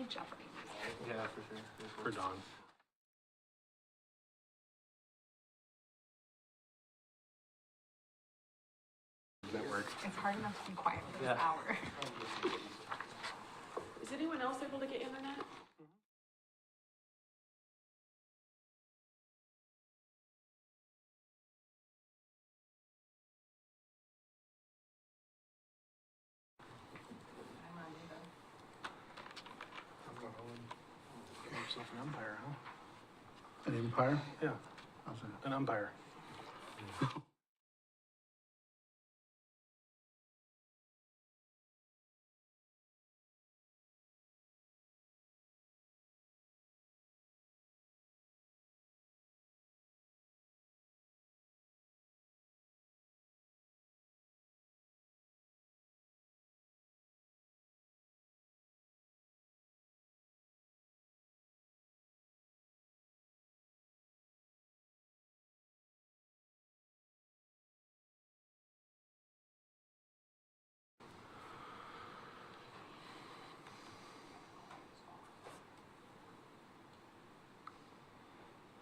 Jeopardy. Yeah, for sure. For Dawn. Network. It's hard enough to be quiet for this hour. Is anyone else able to get internet? Yourself an umpire, huh? An empire? Yeah, How's that? an umpire.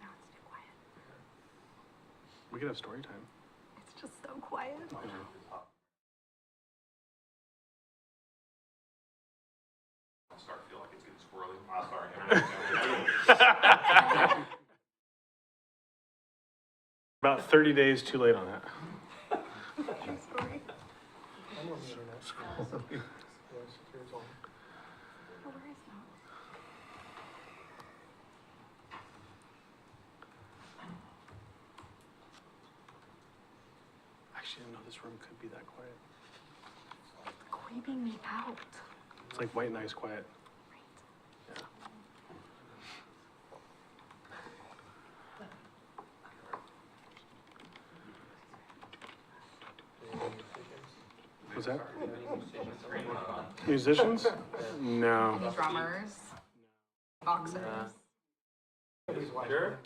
No, it's too quiet. We could have story time. It's just so quiet. I'll start to feel like it's getting squirrely. I'm sorry. About 30 days too late on that. True story. I'm on the internet. Oh, where is that? Actually, I didn't know this room could be that quiet. Creeping me out. It's like white nice quiet. Yeah. What's that? Musicians? No. Drummers. Boxers. Sure.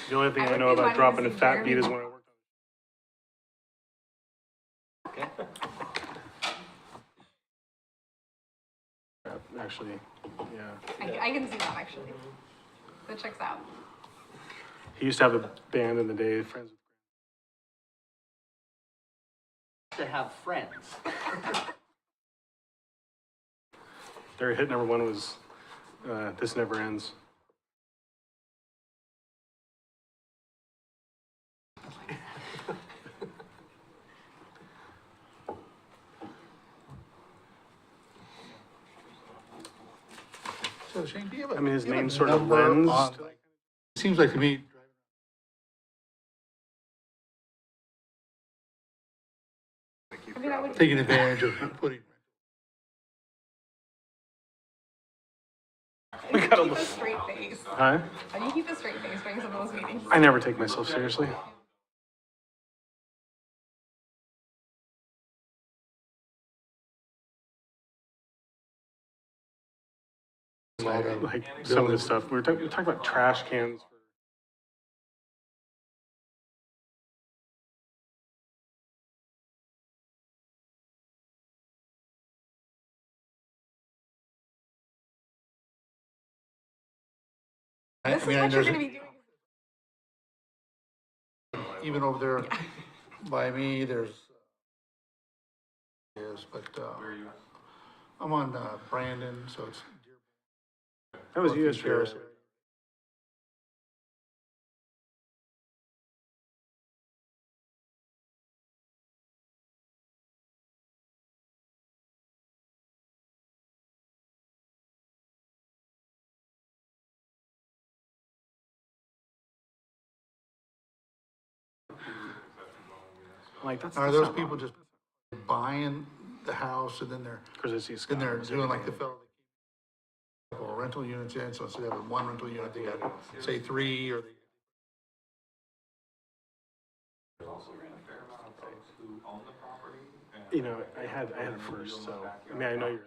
The only thing I I would know be about wanting dropping to a see fat Jeremy beat is when I worked on. Actually, yeah. I can see that actually. That checks out. He used to have a band in the day, friends with. To have friends. Their hit number one was "This Never Ends." So Shane, do you have a? I mean, his do you have a name sort of number lends on, to- like, it seems like to me. I mean, I would. Taking advantage of putting. How do you keep a straight face? Huh? How do you keep a straight face during some of those meetings? I never take myself seriously. Like some of the stuff we were talking about trash cans. This is what you're going to be doing. Even over there by me, there's. Yes, but, I'm on, Brandon, so it's. That was you yesterday. Terrace. Like that's. Are those people just buying the house and then Because I see Scott. they're doing like the fellow that keep rental units in, so instead of having one rental unit, they got, say, three, or they. There's also a fair amount of folks who own the property. And You know, I had it first, so I mean, I know you're.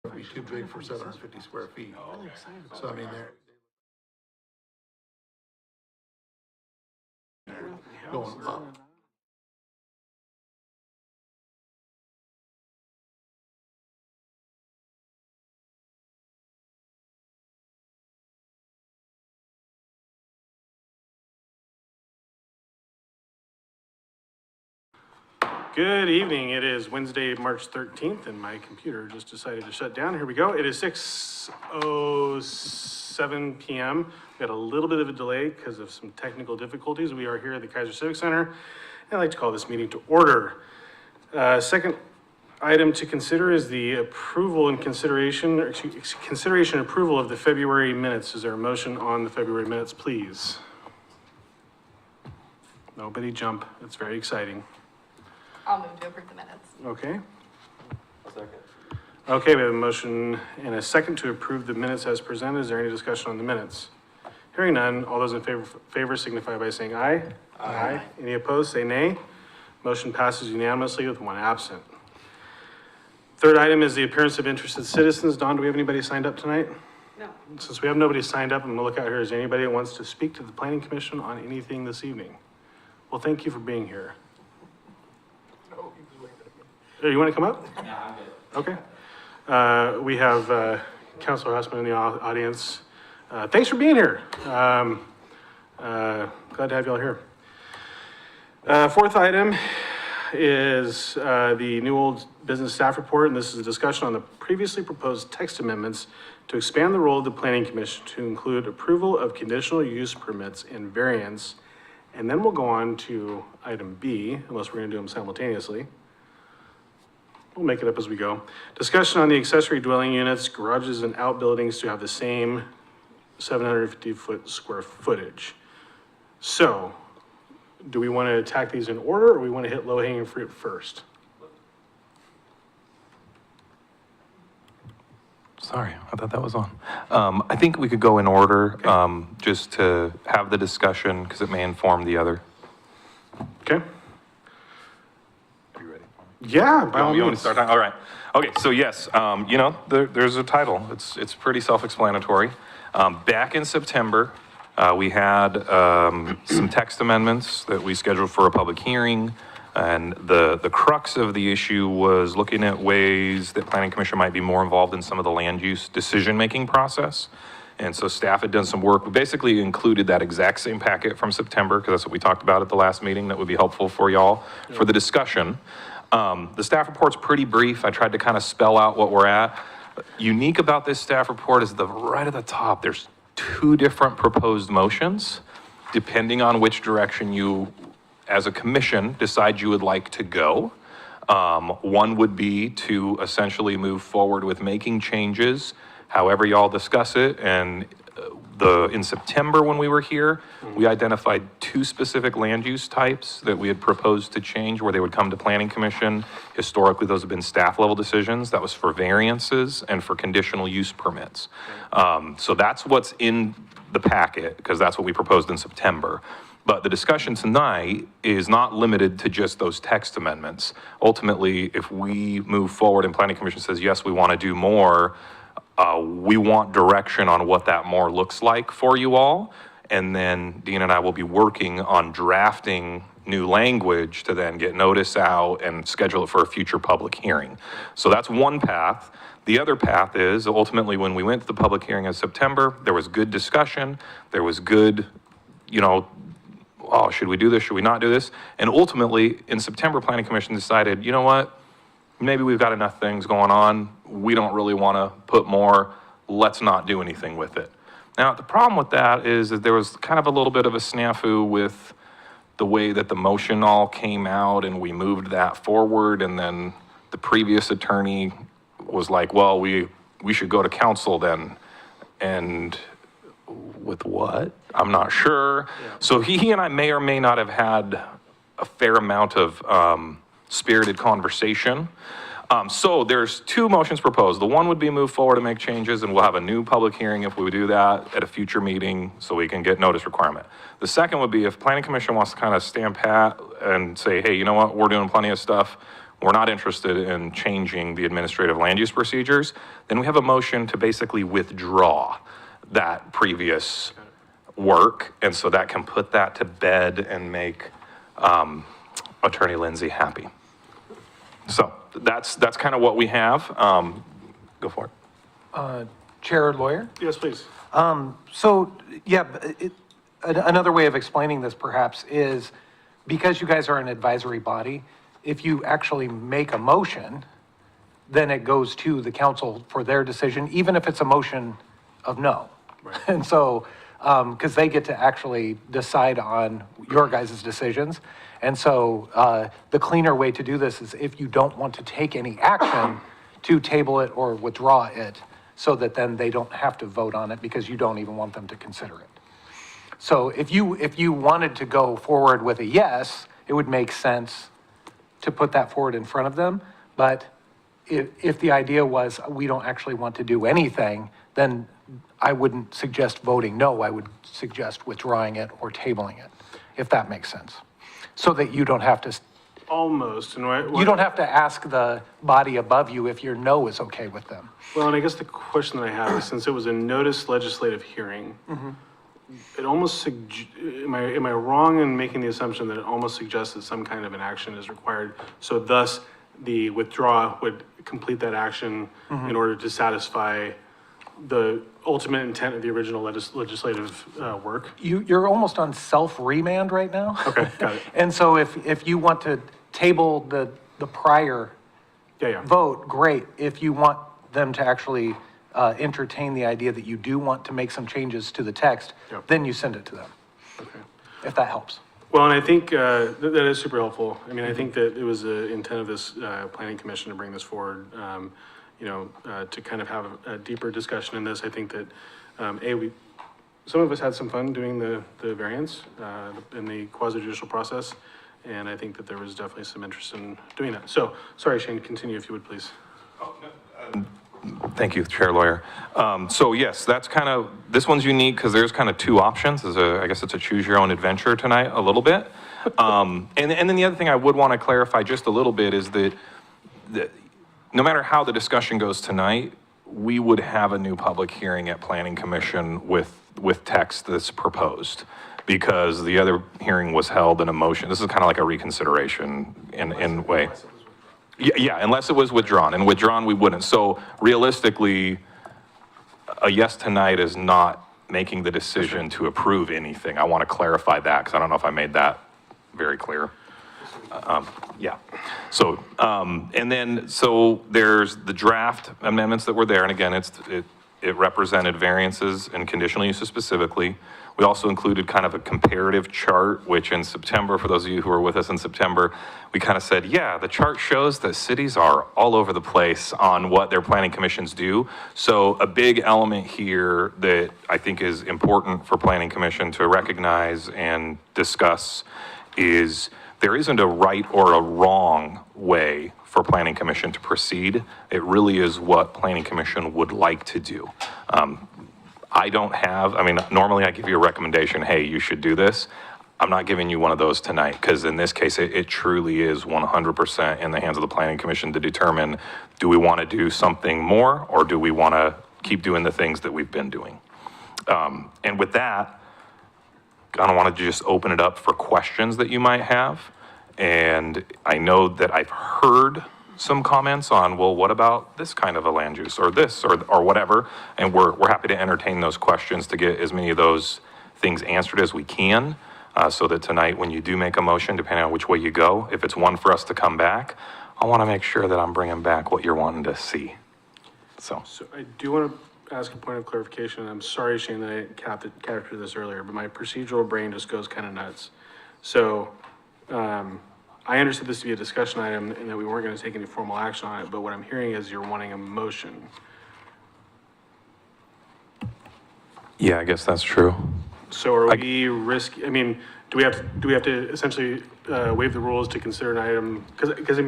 would be too big for 750 square feet. So I mean, they're going up. Good evening. It is Wednesday, March 13th, and my computer just decided to shut down. Here we go. It is 6:07 p.m. We had a little bit of a delay because of some technical difficulties. We are here at the Keizer Civic Center, and I'd like to call this meeting to order. Second item to consider is the approval and consideration, or consideration and approval of the February minutes. Is there a motion on the February minutes, please? Nobody jump. It's very exciting. I'll move to approve the minutes. Okay. A second. Okay, we have a motion and a second to approve the minutes as presented. Is there any discussion on the minutes? Hearing none, all those in favor signify by saying aye. Aye. Any opposed, say nay. Motion passes unanimously with one absent. Third item is the appearance of interested citizens. Dawn, do we have anybody signed up tonight? No. Since we have nobody signed up, I'm gonna look out here. Is there anybody that wants to speak to the planning commission on anything this evening? Well, thank you for being here. Oh, you want to come up? No, I'm good. Okay. We have Councilor Hussman in the audience. Thanks for being here. Glad to have you all here. Fourth item is the new old business staff report, and this is a discussion on the previously proposed text amendments to expand the role of the Planning Commission to include approval of conditional use permits and variance. And then we'll go on to item B, unless we're going to do them simultaneously. We'll make it up as we go. Discussion on the accessory dwelling units, garages, and outbuildings to have the same 750 square footage. So, do we want to attack these in order, or we want to hit low-hanging fruit first? Sorry, I thought that was on. I think we could go in order, just to have the discussion, because it may inform the other. Okay? Are you ready? Yeah, by all You want means. to start? All right. Okay, so yes, there's a title. It's pretty self-explanatory. Back in September, we had some text amendments that we scheduled for a public hearing. And the crux of the issue was looking at ways that Planning Commission might be more involved in some of the land use decision-making process. And so staff had done some work. We basically included that exact same packet from September, because that's what we talked about at the last meeting. That would be helpful for y'all for the discussion. The staff report's pretty brief. I tried to kind of spell out what we're at. Unique about this staff report is right at the top, there's two different proposed motions, depending on which direction you, as a commission, decide you would like to go. One would be to essentially move forward with making changes, however y'all discuss it. And in September when we were here, we identified two specific land use types that we had proposed to change where they would come to Planning Commission. Historically, those have been staff level decisions. That was for variances and for conditional use permits. So that's what's in the packet, because that's what we proposed in September. But the discussion tonight is not limited to just those text amendments. Ultimately, if we move forward and Planning Commission says, yes, we want to do more, we want direction on what that more looks like for you all. And then Dean and I will be working on drafting new language to then get notice out and schedule it for a future public hearing. So that's one path. The other path is ultimately when we went to the public hearing in September, there was good discussion. There was good, oh, should we do this? Should we not do this? And ultimately in September, Planning Commission decided, you know what? Maybe we've got enough things going on. We don't really want to put more. Let's not do anything with it. Now, the problem with that is that there was kind of a little bit of a snafu with the way that the motion all came out, and we moved that forward. And then the previous attorney was like, well, we should go to council then. And with what? I'm not sure. Yeah. So he and I may or may not have had a fair amount of spirited conversation. So there's two motions proposed. The one would be move forward and make changes, and we'll have a new public hearing if we do that at a future meeting so we can get notice requirement. The second would be if Planning Commission wants to kind of stand pat and say, hey, you know what, we're doing plenty of stuff. we're not interested in changing the administrative land use procedures, then we have a motion to basically withdraw that previous work. And so that can put that to bed and make Attorney Lindsay happy. So that's kind of what we have. Go for it. Chair or lawyer? Yes, please. So, yeah, another way of explaining this perhaps is because you guys are an advisory body, if you actually make a motion, then it goes to the council for their decision, even if it's a motion of no. And so, because they get to actually decide on your guys' decisions. And so the cleaner way to do this is if you don't want to take any action, to table it or withdraw it, so that then they don't have to vote on it because you don't even want them to consider it. So if you wanted to go forward with a yes, it would make sense to put that forward in front of them. But if the idea was we don't actually want to do anything, then I wouldn't suggest voting no. I would suggest withdrawing it or tabling it, if that makes sense. So that you don't have to, Almost, and you don't have to ask the body above you if your no is okay with them. well, and I guess the question that I have is, since it was a notice legislative hearing, it almost, am I wrong in making the assumption that it almost suggests that some kind of an action is required? So thus, the withdraw would complete that action in order to satisfy the ultimate intent of the original legislative work? You're almost on self-remand right now. Okay, got it. And so if you want to table the prior Yeah. vote, great. If you want them to actually entertain the idea that you do want to make some changes to the text, Yep. then you send it to them, Okay. if that helps. Well, and I think that is super helpful. I mean, I think that it was the intent of this planning commission to bring this forward, to kind of have a deeper discussion in this. I think that, some of us had some fun doing the variance in the quasi judicial process, and I think that there was definitely some interest in doing that. So, sorry, Shane, continue if you would, please. Thank you, Chair Lawyer. So yes, that's kind of, this one's unique because there's kind of two options. I guess it's a choose your own adventure tonight a little bit. And then the other thing I would want to clarify just a little bit is that no matter how the discussion goes tonight, we would have a new public hearing at Planning Commission with text that's proposed, because the other hearing was held in a motion. This is kind of like a reconsideration in way. Yeah, unless it was withdrawn, and withdrawn we wouldn't. So realistically, a yes tonight is not making the decision to approve anything. I want to clarify that because I don't know if I made that very clear. Yeah. So, and then, so there's the draft amendments that were there, and again, it represented variances and conditional uses specifically. We also included kind of a comparative chart, which in September, for those of you who were with us in September, we kind of said, yeah, the chart shows that cities are all over the place on what their planning commissions do. So a big element here that I think is important for planning commission to recognize and discuss is there isn't a right or a wrong way for planning commission to proceed. It really is what planning commission would like to do. Normally I give you a recommendation, hey, you should do this. I'm not giving you one of those tonight, because in this case, it truly is 100% in the hands of the planning commission to determine, do we want to do something more, or do we want to keep doing the things that we've been doing? And with that, I don't want to just open it up for questions that you might have. And I know that I've heard some comments on, well, what about this kind of a land use or this or whatever? And we're happy to entertain those questions to get as many of those things answered as we can, so that tonight when you do make a motion, depending on which way you go, if it's one for us to come back, I want to make sure that I'm bringing back what you're wanting to see. So I do want to ask a point of clarification. I'm sorry, Shane, that I captured this earlier, but my procedural brain just goes kind of nuts. So, I understood this to be a discussion item and that we weren't going to take any formal action on it, but what I'm hearing is you're wanting a motion. yeah, I guess that's true. So are we do we have to essentially waive the rules to consider an item? Because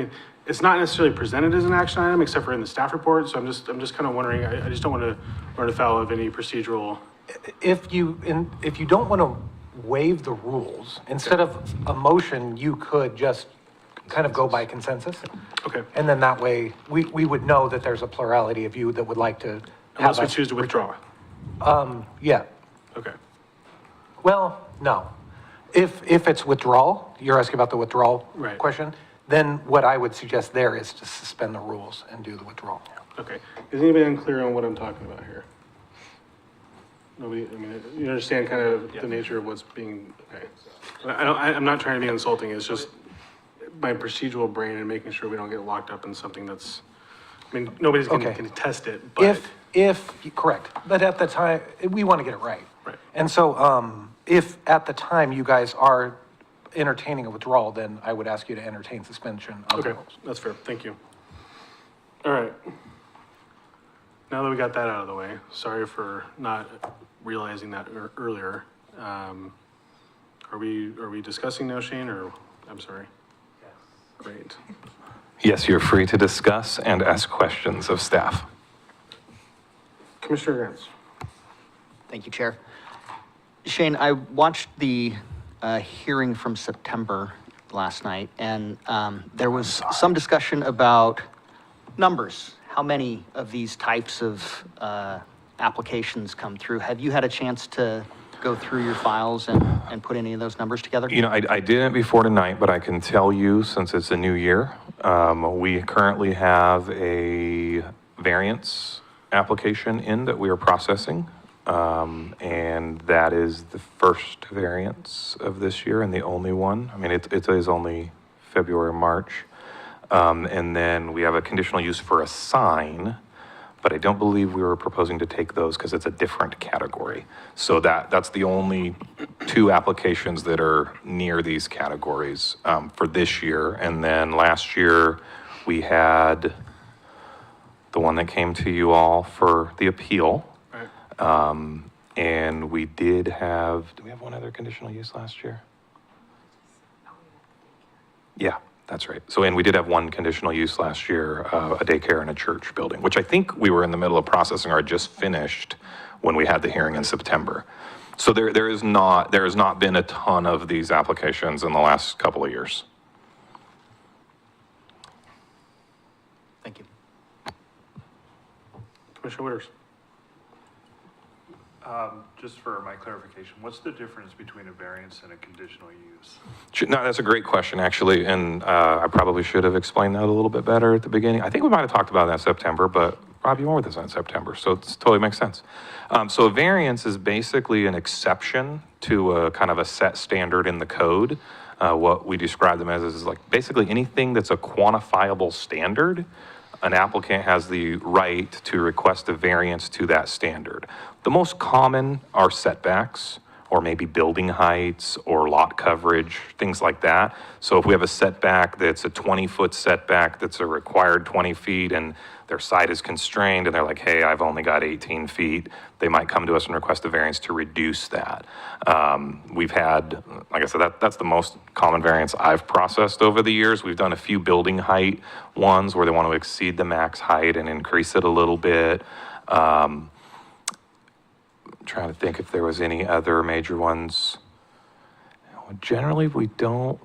it's not necessarily presented as an action item except for in the staff report. So I'm just kind of wondering, I just don't want to run afoul of any procedural. If you don't want to waive the rules, instead of a motion, you could just kind of go by consensus. Okay. And then that way, we would know that there's a plurality of you that would like to have Unless we us choose to withdraw. Yeah, Okay. well, no. If it's withdrawal, you're asking about the withdrawal Right. question, then what I would suggest there is to suspend the rules and do the withdrawal. Okay. Is anybody unclear on what I'm talking about here? Nobody, I mean, you understand kind of the nature of what's being, okay. I'm not trying to be insulting, it's just my procedural brain and making sure we don't get locked up in something that's, I mean, nobody's gonna Okay. contest it, but. Correct, but at the time, we want to get it right. Right. And so, if at the time you guys are entertaining a withdrawal, then I would ask you to entertain suspension of the Okay, rules. that's fair, thank you. All right. Now that we got that out of the way, sorry for not realizing that earlier. Are we discussing now, Shane, or, I'm sorry? Yes. Great. Yes, you're free to discuss and ask questions of staff. Commissioner Grants. Thank you, Chair. Shane, I watched the hearing from September last night, and there was some discussion about numbers. How many of these types of applications come through? Have you had a chance to go through your files and put any of those numbers together? You know, I didn't before tonight, but I can tell you, since it's a new year, we currently have a variance application in that we are processing. And that is the first variance of this year and the only one. I mean, it is only February, March. And then we have a conditional use for a sign, but I don't believe we were proposing to take those because it's a different category. So that's the only two applications that are near these categories for this year. And then last year, we had the one that came to you all for the appeal. Right. And we did have we have one other conditional use last year? Yeah, that's right. So, and we did have one conditional use last year, a daycare and a church building, which I think we were in the middle of processing or had just finished when we had the hearing in September. So there has not been a ton of these applications in the last couple of years. Thank you. Commissioner Witters. Just for my clarification, what's the difference between a variance and a conditional use? No, that's a great question, actually, and I probably should have explained that a little bit better at the beginning. I think we might have talked about that in September, but Rob, you weren't with us in September, so it totally makes sense. So a variance is basically an exception to a kind of a set standard in the code. What we describe them as is like basically anything that's a quantifiable standard, an applicant has the right to request a variance to that standard. The most common are setbacks, or maybe building heights, or lot coverage, things like that. So if we have a setback that's a 20-foot setback that's a required 20 feet, and their site is constrained, and they're like, hey, I've only got 18 feet, they might come to us and request a variance to reduce that. We've had, like I said, that's the most common variance I've processed over the years. We've done a few building height ones where they want to exceed the max height and increase it a little bit. Trying to think if there was any other major ones. Generally, we don't.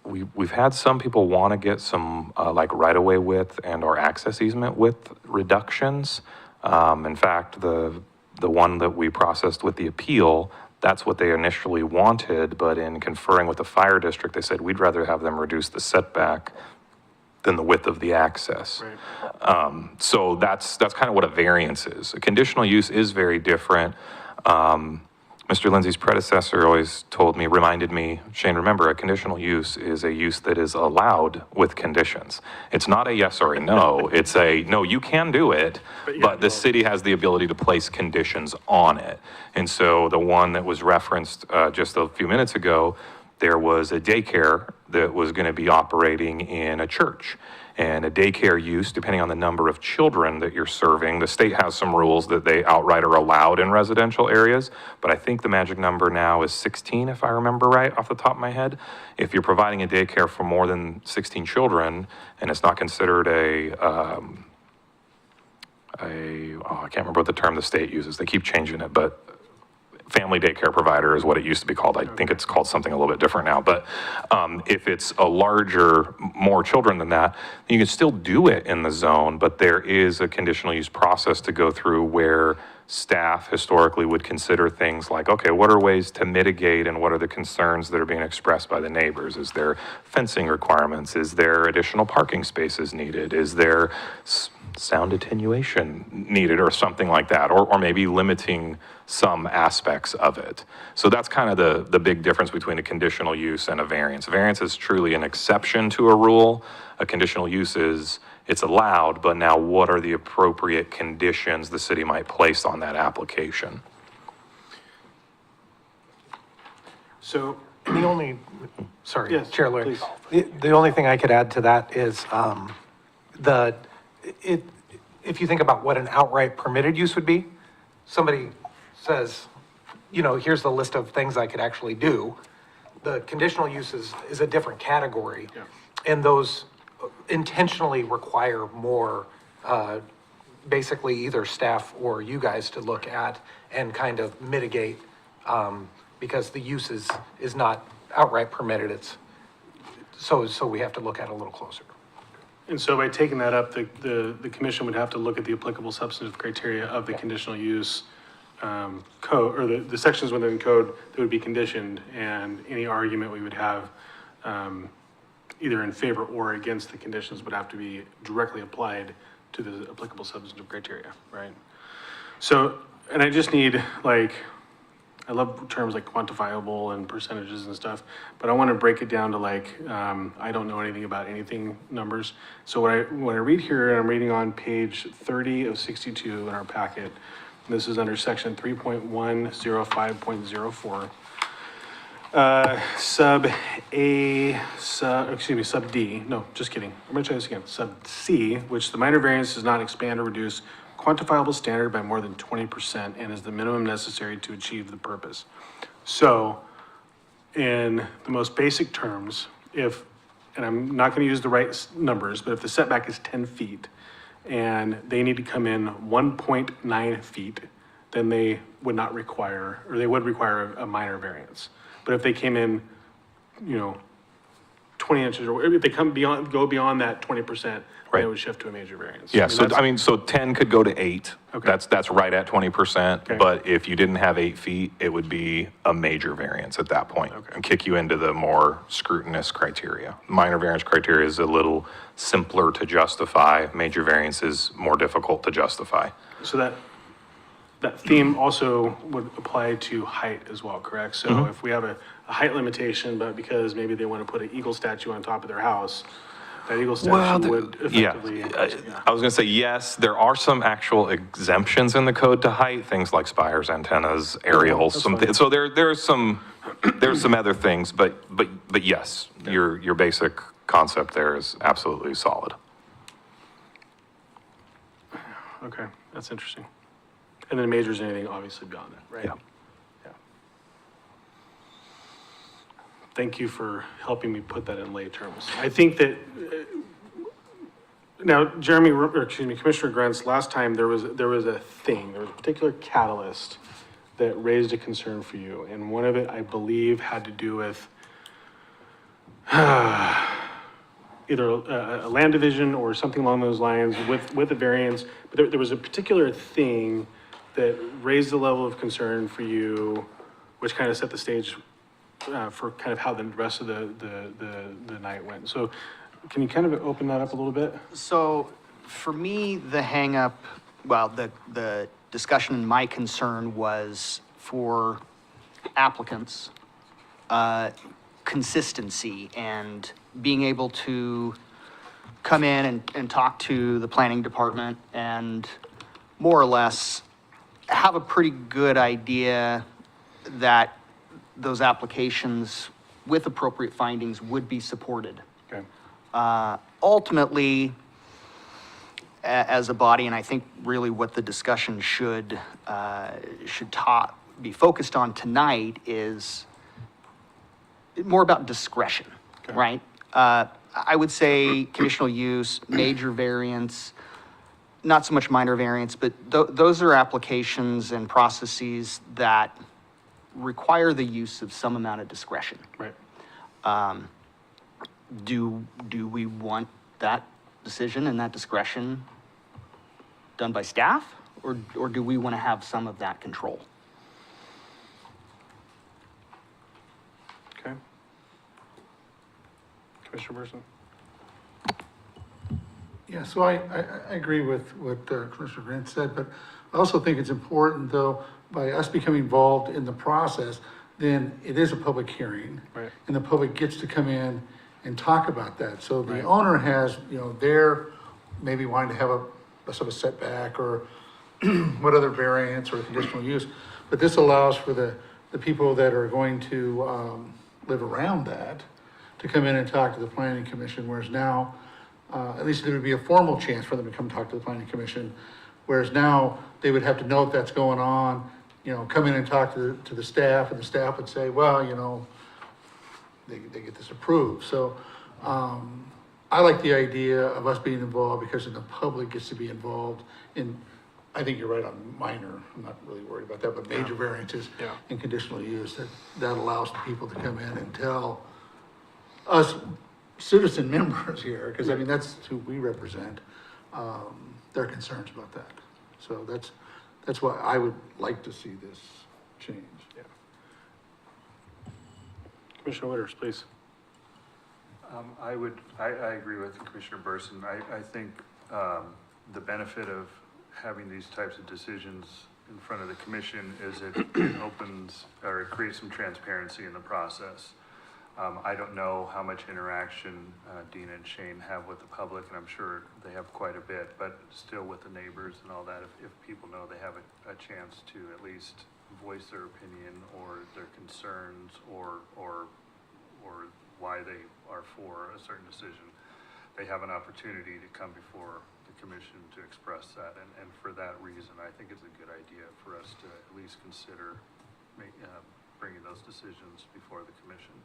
We've had some people want to get some like right-of-way width and or access easement width reductions. In fact, the one that we processed with the appeal, that's what they initially wanted, but in conferring with the fire district, they said we'd rather have them reduce the setback than the width of the access. Right. So that's kind of what a variance is. A conditional use is very different. Mr. Lindsay's predecessor always reminded me, Shane, remember, a conditional use is a use that is allowed with conditions. It's not a yes or a no, it's a, no, you can do it, but the city has the ability to place conditions on it. And so the one that was referenced just a few minutes ago, there was a daycare that was going to be operating in a church. And a daycare use, depending on the number of children that you're serving, the state has some rules that they outright are allowed in residential areas, but I think the magic number now is 16, if I remember right off the top of my head. If you're providing a daycare for more than 16 children, and it's not considered I can't remember what the term the state uses, they keep changing it, but family daycare provider is what it used to be called. I think it's called something a little bit different now. But if it's a larger, more children than that, you can still do it in the zone, but there is a conditional use process to go through where staff historically would consider things like, okay, what are ways to mitigate and what are the concerns that are being expressed by the neighbors? Is there fencing requirements? Is there additional parking spaces needed? Is there sound attenuation needed or something like that? Or maybe limiting some aspects of it. So that's kind of the big difference between a conditional use and a variance. A variance is truly an exception to a rule. A conditional use is, it's allowed, but now what are the appropriate conditions the city might place on that application? So, And the only, sorry, Yes, Chair Lloyd. please. The only thing I could add to that is, if you think about what an outright permitted use would be, somebody says, here's the list of things I could actually do. The conditional use is a different category. Yeah. And those intentionally require more, basically either staff or you guys to look at and kind of mitigate, because the use is not outright permitted, so we have to look at it a little closer. and so by taking that up, the commission would have to look at the applicable substantive criteria of the conditional use code, or the sections within the code that would be conditioned, and any argument we would have either in favor or against the conditions would have to be directly applied to the applicable substantive criteria, right? So, and I just need, like, I love terms like quantifiable and percentages and stuff, but I want to break it down to like, I don't know anything about anything numbers. So when I read here, and I'm reading on page 30 of 62 in our packet, and this is under section 3.105.04. Sub D, no, just kidding. I'm gonna try this again. Sub C, which the minor variance does not expand or reduce quantifiable standard by more than 20% and is the minimum necessary to achieve the purpose. So, in the most basic terms, and I'm not gonna use the right numbers, but if the setback is 10 feet and they need to come in 1.9 feet, then they would not require, or they would require a minor variance. But if they came in, 20 inches, or if they go beyond that 20%, then Right. it would shift to a major variance. Yeah, that's- so 10 could go to 8. Okay. That's right at 20%. Okay. But if you didn't have 8 feet, it would be a major variance at that point. Okay. And kick you into the more scrutinous criteria. Minor variance criteria is a little simpler to justify. Major variance is more difficult to justify. So that theme also would apply to height as well, correct? So if we have a height limitation, but because maybe they want to put an eagle statue on top of their house, that eagle statue would Yeah, effectively. I was going to say, yes, there are some actual exemptions in the code to height, things like spires, antennas, aerials, that's some, fine. so there's some other things, but yes, your basic concept there is absolutely solid. Okay, that's interesting. And then majors, anything obviously beyond that, right? Yeah. Yeah. Thank you for helping me put that in lay terms. I think that, now, Commissioner Grantz, last time there was a particular catalyst that raised a concern for you. And one of it, I believe, had to do with either a land division or something along those lines with a variance. But there was a particular thing that raised the level of concern for you, which kind of set the stage for kind of how the rest of the night went. So can you kind of open that up a little bit? So for me, the hangup, well, the discussion and my concern was for applicants, consistency and being able to come in and talk to the planning department and more or less have a pretty good idea that those applications with appropriate findings would be supported. Okay. Ultimately, as a body, and I think really what the discussion should be focused on tonight is more about discretion, right? I would say conditional use, major variance, not so much minor variance, but those are applications and processes that require the use of some amount of discretion. Right. Do we want that decision and that discretion done by staff, or do we want to have some of that control? Okay. Commissioner Burson? Yeah, so I agree with what Commissioner Grant said, but I also think it's important, though, by us becoming involved in the process, then it is a public hearing. Right. And the public gets to come in and talk about that. So the Right. owner has, they're maybe wanting to have a sort of setback or what other variance or conditional use. But this allows for the people that are going to live around that to come in and talk to the planning commission, whereas now, at least there would be a formal chance for them to come talk to the planning commission. Whereas now, they would have to know that's going on, come in and talk to the staff, and the staff would say, well, they get this approved. So, I like the idea of us being involved because then the public gets to be involved in, I think you're right on minor, I'm not really worried about that, but major variances Yeah. and conditional use, that allows the people to come in and tell us citizen members here, because I mean, that's who we represent, their concerns about that. So that's why I would like to see this change. Yeah. Commissioner Witters, please. I agree with Commissioner Burson. I think, the benefit of having these types of decisions in front of the commission is it opens, or it creates some transparency in the process. I don't know how much interaction Dina and Shane have with the public, and I'm sure they have quite a bit, but still with the neighbors and all that, if people know they have a chance to at least voice their opinion or their concerns or why they are for a certain decision, they have an opportunity to come before the commission to express that. And for that reason, I think it's a good idea for us to at least consider bringing those decisions before the commission.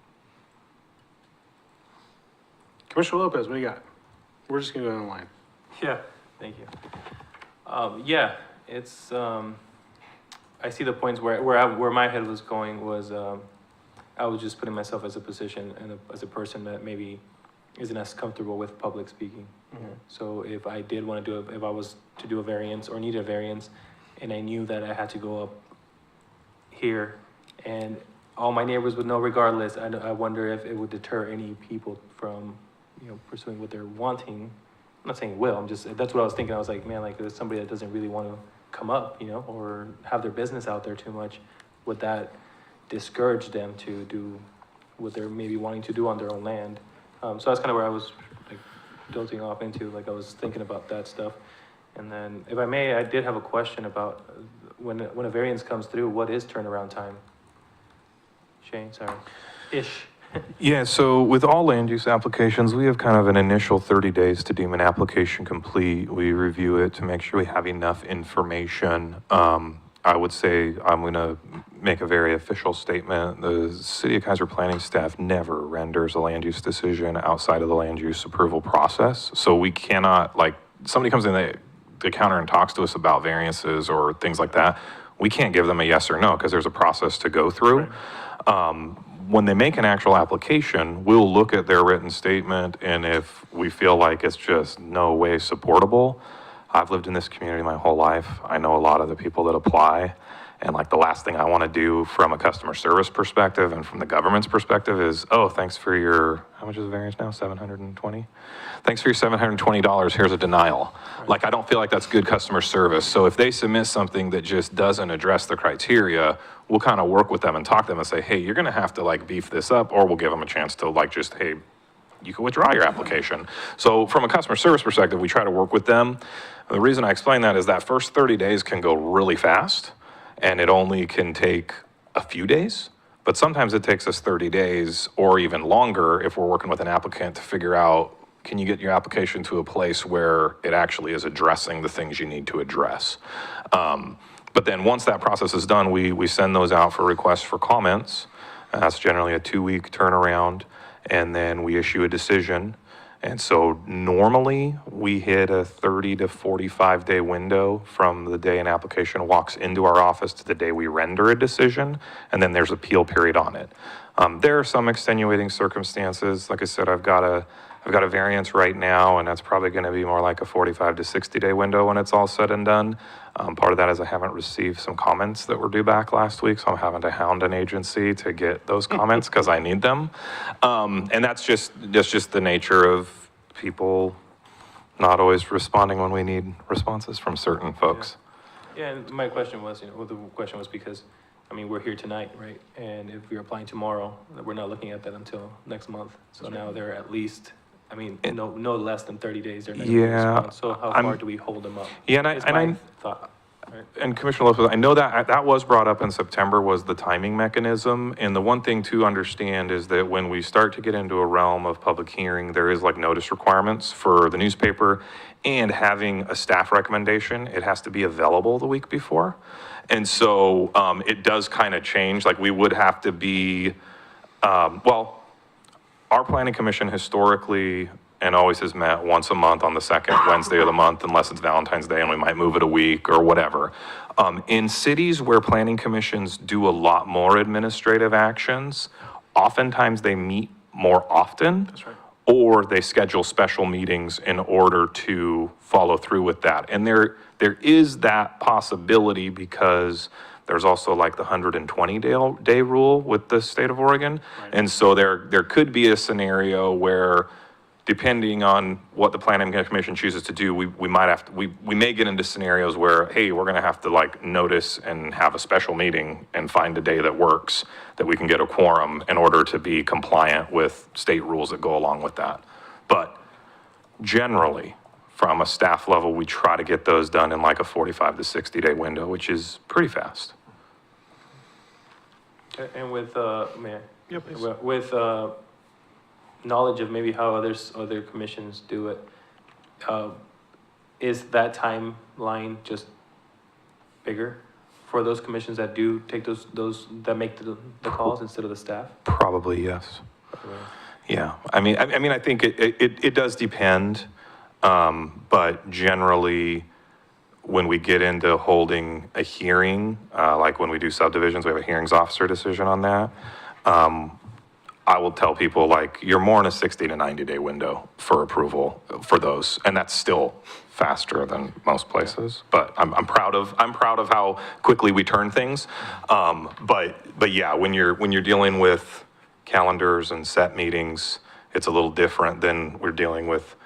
Commissioner Lopez, what do you got? We're just gonna go down the line. Yeah, thank you. Yeah, it's, I see the points where my head was going was, I was just putting myself as a position and as a person that maybe isn't as comfortable with public speaking. So if I did want to if I was to do a variance or needed a variance, and I knew that I had to go up here and all my neighbors would know regardless, I wonder if it would deter any people from, pursuing what they're wanting. I'm not saying it will, that's what I was thinking. I was like, man, like there's somebody that doesn't really want to come up, or have their business out there too much. Would that discourage them to do what they're maybe wanting to do on their own land? So that's kind of where I was like dozing off into, like I was thinking about that stuff. And then if I may, I did have a question about when a variance comes through, what is turnaround time? Shane, sorry. Ish. Yeah, so with all land use applications, we have kind of an initial 30 days to deem an application complete. We review it to make sure we have enough information. I would say I'm going to make a very official statement. The City of Keizer planning staff never renders a land use decision outside of the land use approval process. So we cannot, like, somebody comes in the counter and talks to us about variances or things like that, we can't give them a yes or no because there's a process to go through. When they make an actual application, we'll look at their written statement, and if we feel like it's just no way supportable, I've lived in this community my whole life. I know a lot of the people that apply, and like the last thing I want to do from a customer service perspective and from the government's perspective is, oh, thanks for your, how much is the variance now? 720? Thanks for your $720, here's a denial. Like, I don't feel like that's good customer service. So if they submit something that just doesn't address the criteria, we'll kind of work with them and talk to them and say, hey, you're going to have to like beef this up, or we'll give them a chance to like just, hey, you can withdraw your application. So from a customer service perspective, we try to work with them. And the reason I explain that is that first 30 days can go really fast, and it only can take a few days. But sometimes it takes us 30 days or even longer if we're working with an applicant to figure out, can you get your application to a place where it actually is addressing the things you need to address? But then once that process is done, we send those out for requests for comments. That's generally a 2-week turnaround. And then we issue a decision. And so normally we hit a 30 to 45 day window from the day an application walks into our office to the day we render a decision, and then there's appeal period on it. There are some extenuating circumstances. Like I said, I've got a variance right now, and that's probably going to be more like a 45 to 60 day window when it's all said and done. Part of that is I haven't received some comments that were due back last week, so I'm having to hound an agency to get those comments because I need them. And that's just the nature of people not always responding when we need responses from certain folks. Yeah, and my question was, the question was because, I mean, we're here tonight, right? And if we're applying tomorrow, we're not looking at that until next month. So now they're at least, I mean, no less than 30 days they're not gonna respond. So how far do we hold them up? Yeah, Is my thought, right? And Commissioner Lopez, I know that was brought up in September, was the timing mechanism. And the one thing to understand is that when we start to get into a realm of public hearing, there is like notice requirements for the newspaper, and having a staff recommendation, it has to be available the week before. And so it does kind of change, like we would have to be, well, our planning commission historically and always has met once a month on the second Wednesday of the month, unless it's Valentine's Day and we might move it a week or whatever. In cities where planning commissions do a lot more administrative actions, oftentimes they meet more often. That's right. Or they schedule special meetings in order to follow through with that. And there is that possibility because there's also like the 120-day rule with the state of Oregon. Right. And so there could be a scenario where, depending on what the planning commission chooses to do, we may get into scenarios where, hey, we're gonna have to like notice and have a special meeting and find a day that works, that we can get a quorum in order to be compliant with state rules that go along with that. But generally, from a staff level, we try to get those done in like a 45 to 60 day window, which is pretty fast. And with, Mayor? Yeah, please. With knowledge of maybe how other commissions do it, is that timeline just bigger for those commissions that do take those that make the calls instead of the staff? Probably, yes. Yeah, I mean, I think it does depend, but generally, when we get into holding a hearing, like when we do subdivisions, we have a hearings officer decision on that. I will tell people like, you're more in a 60 to 90 day window for approval for those, and that's still faster than most places. But I'm proud of how quickly we turn things. But yeah, when you're dealing with calendars and set meetings, it's a little different than we're dealing with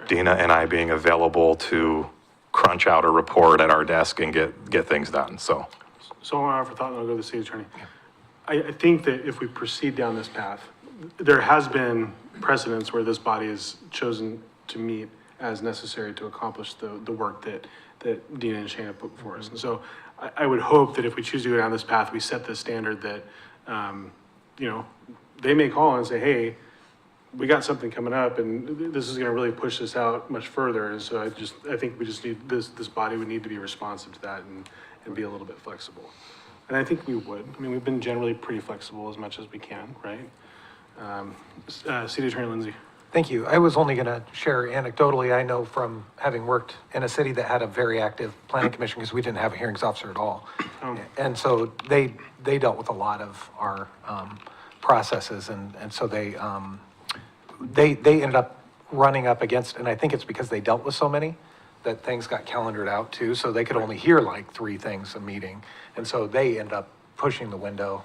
Dina and I being available to crunch out a report at our desk and get things done. So I want to offer thought, and I'll go to the city attorney. I think that if we proceed down this path, there has been precedents where this body has chosen to meet as necessary to accomplish the work that Dina and Shane have put before us. And so I would hope that if we choose to go down this path, we set the standard that, they may call and say, hey, we got something coming up and this is going to really push this out much further. And so I think we just need, this body would need to be responsive to that and be a little bit flexible. And I think we would. I mean, we've been generally pretty flexible as much as we can, right? City Attorney Lindsay. Thank you. I was only going to share anecdotally, I know from having worked in a city that had a very active planning commission, because we didn't have a hearings officer at all. And so they dealt with a lot of our processes, and so they ended up running up against, and I think it's because they dealt with so many, that things got calendared out too, so they could only hear like 3 things a meeting. And so they end up pushing the window,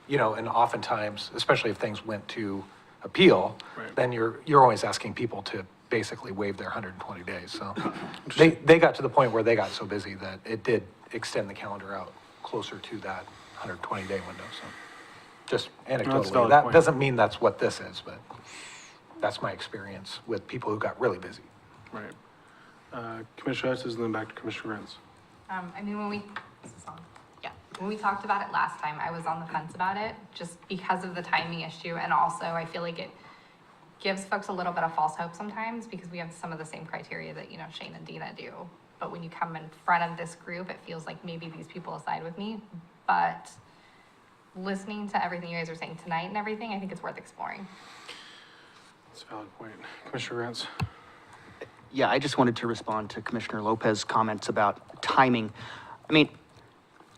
and oftentimes, especially if things went to appeal, Right. then you're always asking people to basically waive their 120 days. So they got to the point where they got so busy that it did extend the calendar out closer to that 120-day window. So just That's a anecdotally, valid that point. doesn't mean that's what this is, but that's my experience with people who got really busy. Right. Commissioner Estes, and then back to Commissioner Grants. I mean, when we talked about it last time, I was on the fence about it just because of the timing issue. And also I feel like it gives folks a little bit of false hope sometimes because we have some of the same criteria that, Shane and Dina do. But when you come in front of this group, it feels like maybe these people side with me. But listening to everything you guys are saying tonight and everything, I think it's worth exploring. That's a valid point. Commissioner Rents? Yeah, I just wanted to respond to Commissioner Lopez's comments about timing. I mean,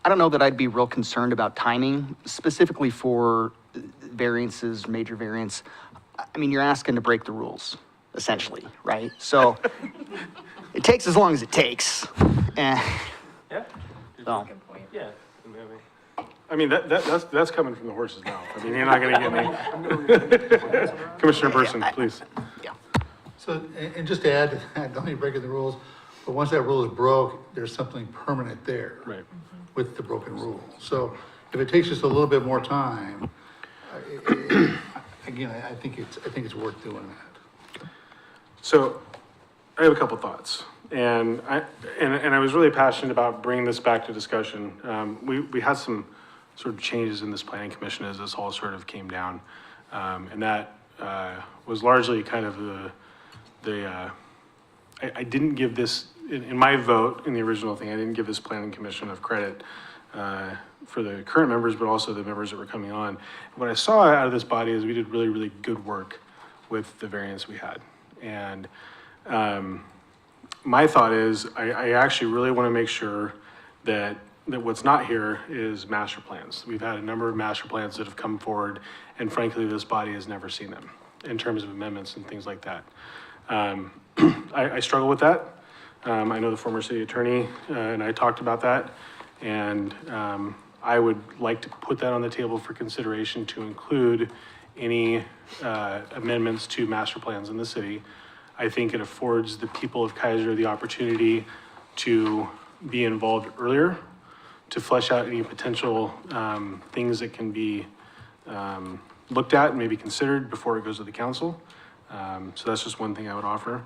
I don't know that I'd be real concerned about timing, specifically for variances, major variance. I mean, you're asking to break the rules, essentially, right? So it takes as long as it takes. Eh, Yeah, so, yeah. I mean, that's coming from the horse's mouth. I mean, you're not gonna get me. Commissioner Burson, please. yeah. So, and just to add to that, don't need breaking the rules, but once that rule is broke, there's something permanent there. Right. With the broken rule. So if it takes just a little bit more time, again, I think it's worth doing that. So I have a couple thoughts. And I was really passionate about bringing this back to discussion. We had some sort of changes in this planning commission as this all sort of came down. And that was largely kind of I didn't give this, in my vote in the original thing, I didn't give this planning commission enough credit for the current members, but also the members that were coming on. What I saw out of this body is we did really, really good work with the variance we had. And my thought is, I actually really want to make sure that what's not here is master plans. We've had a number of master plans that have come forward, and frankly, this body has never seen them in terms of amendments and things like that. I struggle with that. I know the former city attorney and I talked about that, and I would like to put that on the table for consideration to include any amendments to master plans in the city. I think it affords the people of Keizer the opportunity to be involved earlier, to flesh out any potential things that can be looked at and maybe considered before it goes to the council. So that's just one thing I would offer.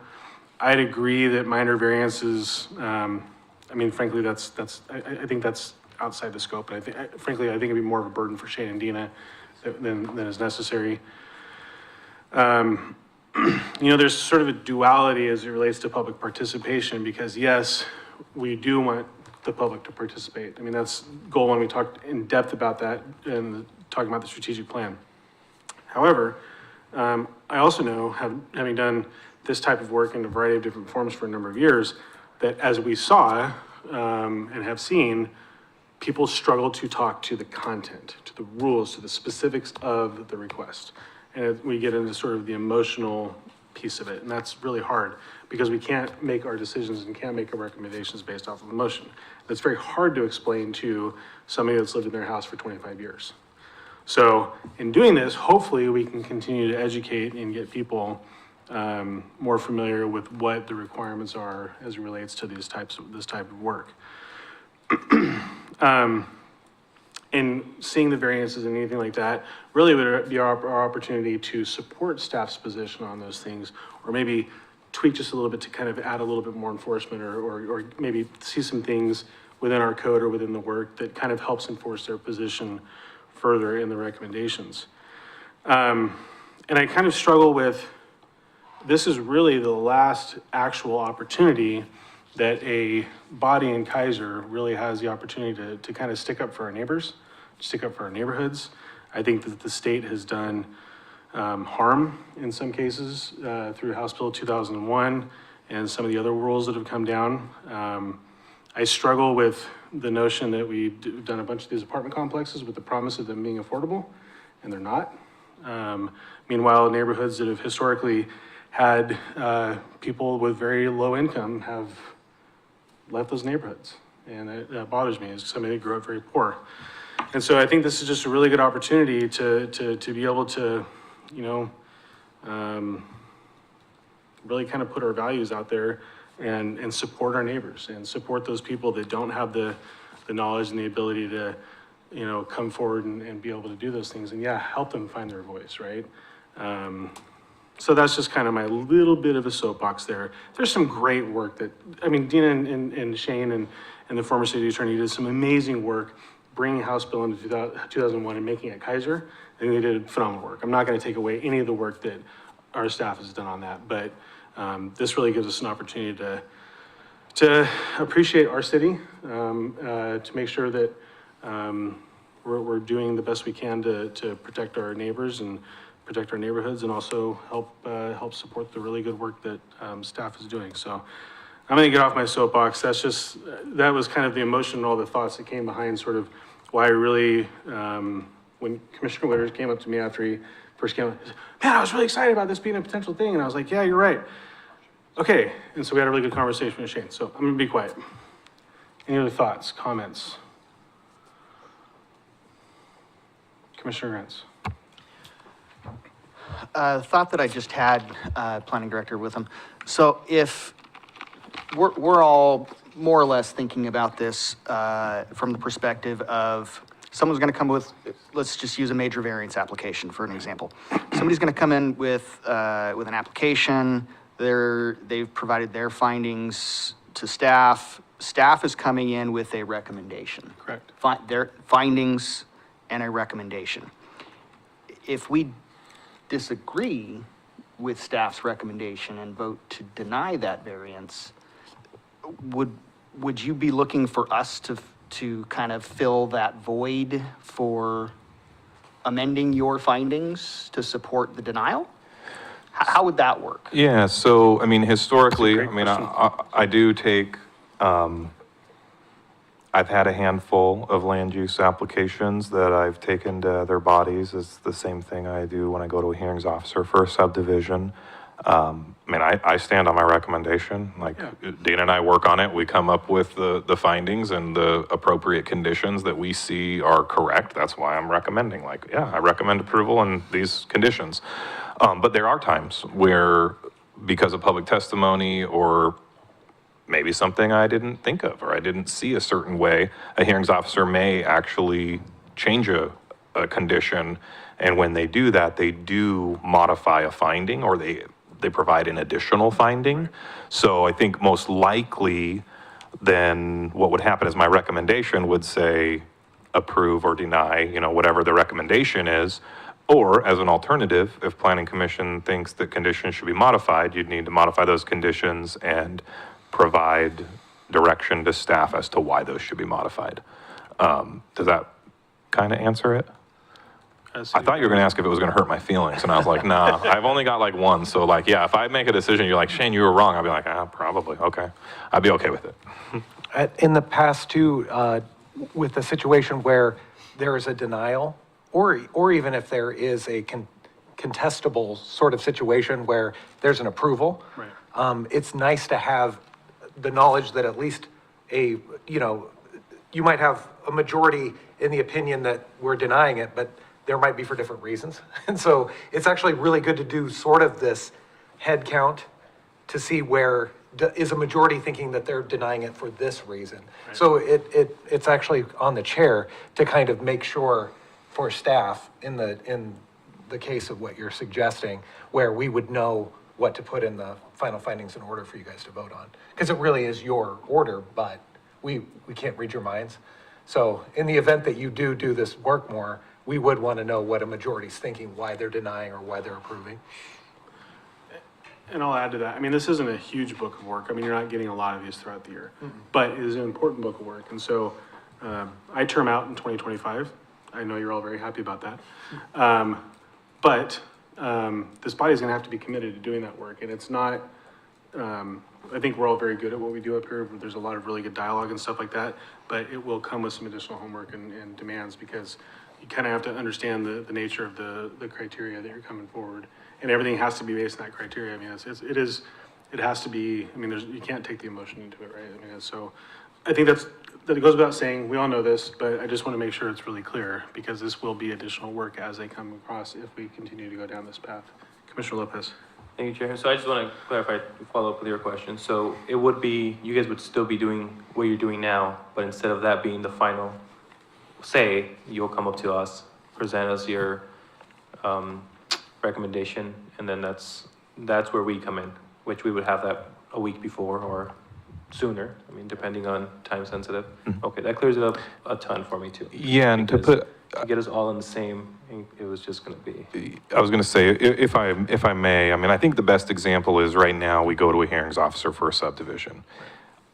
I'd agree that minor variances, I mean, frankly, I think that's outside the scope. And frankly, I think it'd be more of a burden for Shane and Dina than is necessary. You know, there's sort of a duality as it relates to public participation, because yes, we do want the public to participate. I mean, that's goal one. We talked in depth about that and talking about the strategic plan. However, I also know, having done this type of work in a variety of different forms for a number of years, that as we saw and have seen, people struggle to talk to the content, to the rules, to the specifics of the request. And we get into sort of the emotional piece of it, and that's really hard because we can't make our decisions and can't make our recommendations based off of emotion. It's very hard to explain to somebody that's lived in their house for 25 years. So in doing this, hopefully we can continue to educate and get people more familiar with what the requirements are as it relates to this type of work. And seeing the variances and anything like that really would be our opportunity to support staff's position on those things, or maybe tweak just a little bit to kind of add a little bit more enforcement, or maybe see some things within our code or within the work that kind of helps enforce their position further in the recommendations. And I kind of struggle with, this is really the last actual opportunity that a body in Keizer really has the opportunity to kind of stick up for our neighbors, stick up for our neighborhoods. I think that the state has done harm in some cases through House Bill 2001 and some of the other rules that have come down. I struggle with the notion that we've done a bunch of these apartment complexes with the promise of them being affordable, and they're not. Meanwhile, neighborhoods that have historically had people with very low income have left those neighborhoods. And that bothers me as somebody that grew up very poor. And so I think this is just a really good opportunity to be able to, you know, really kind of put our values out there and support our neighbors and support those people that don't have the knowledge and the ability to, you know, come forward and be able to do those things, and yeah, help them find their voice, right? So that's just kind of my little bit of a soapbox there. There's some great work that, I mean, Dina and Shane and the former city attorney did some amazing work bringing House Bill into 2001 and making it Keizer. I think they did phenomenal work. I'm not going to take away any of the work that our staff has done on that, but this really gives us an opportunity to appreciate our city, to make sure that we're doing the best we can to protect our neighbors and protect our neighborhoods and also help support the really good work that staff is doing. So I'm going to get off my soapbox. That was kind of the emotion and all the thoughts that came behind sort of why I really, when Commissioner Winters came up to me after he first came up, he said, man, I was really excited about this being a potential thing. And I was like, yeah, you're right. Okay. And so we had a really good conversation with Shane. So I'm going to be quiet. Any other thoughts, comments? Commissioner Grants. Thought that I just had, planning director with him. So if we're all more or less thinking about this from the perspective of someone's going to come with, let's just use a major variance application for an example. Somebody's going to come in with an application. They've provided their findings to staff. Staff is coming in with a recommendation. Correct. Their findings and a recommendation. If we disagree with staff's recommendation and vote to deny that variance, would you be looking for us to kind of fill that void for amending your findings to support the denial? How would that work? Yeah, so, I mean, historically, I That's a mean, great I do take, I've had a handful of land use applications that I've taken to their bodies. It's the same thing I do when I go to a hearings officer for a subdivision. I mean, I stand on my recommendation. Like, Dana and I work on it. We come up with the findings and the appropriate conditions that we see are correct. That's why I'm recommending, like, yeah, I recommend approval and these conditions. But there are times where, because of public testimony or maybe something I didn't think of or I didn't see a certain way, a hearings officer may actually change a condition. And when they do that, they do modify a finding or they provide an additional finding. So I think most likely then what would happen is my recommendation would say approve or deny, you know, whatever the recommendation is. Or as an alternative, if planning commission thinks that conditions should be modified, you'd need to modify those conditions and provide direction to staff as to why those should be modified. Does that kind of answer it? I thought you were going to ask if it was going to hurt my feelings, and I was like, nah, I've only got like one. So like, yeah, if I make a decision, you're like, Shane, you were wrong. I'd be like, probably, okay. I'd be okay with it. In the past too, with a situation where there is a denial, or even if there is a contestable sort of situation where there's an approval, Right. It's nice to have the knowledge that at least you might have a majority in the opinion that we're denying it, but there might be for different reasons. And so it's actually really good to do sort of this head count to see where is a majority thinking that they're denying it for this reason. Right. So it's actually on the chair to kind of make sure for staff in the case of what you're suggesting, where we would know what to put in the final findings in order for you guys to vote on. Because it really is your order, but we can't read your minds. So in the event that you do this work more, we would want to know what a majority's thinking, why they're denying or why they're approving. And I'll add to that. I mean, this isn't a huge book of work. I mean, you're not getting a lot of these throughout the year, but it is an important book of work. And so I term out in 2025. I know you're all very happy about that. But this body is going to have to be committed to doing that work. And it's not, I think we're all very good at what we do up here. There's a lot of really good dialogue and stuff like that, but it will come with some additional homework and demands because you kind of have to understand the nature of the criteria that you're coming forward, and everything has to be based on that criteria. I mean, it has to be, I mean, you can't take the emotion into it, right? I mean, so I think that it goes without saying, we all know this, but I just want to make sure it's really clear because this will be additional work as they come across if we continue to go down this path. Commissioner Lopez. Thank you, Chair. So I just want to clarify, follow up with your question. So it would be, you guys would still be doing what you're doing now, but instead of that being the final say, you'll come up to us, present us your recommendation, and then that's where we come in, which we would have that a week before or sooner. I mean, depending on time sensitive. Okay, that clears it up a ton for me too. Yeah, and to get us all in the same, it was just going to be. I was going to say, if I may, I mean, I think the best example is right now we go to a hearings officer for a subdivision.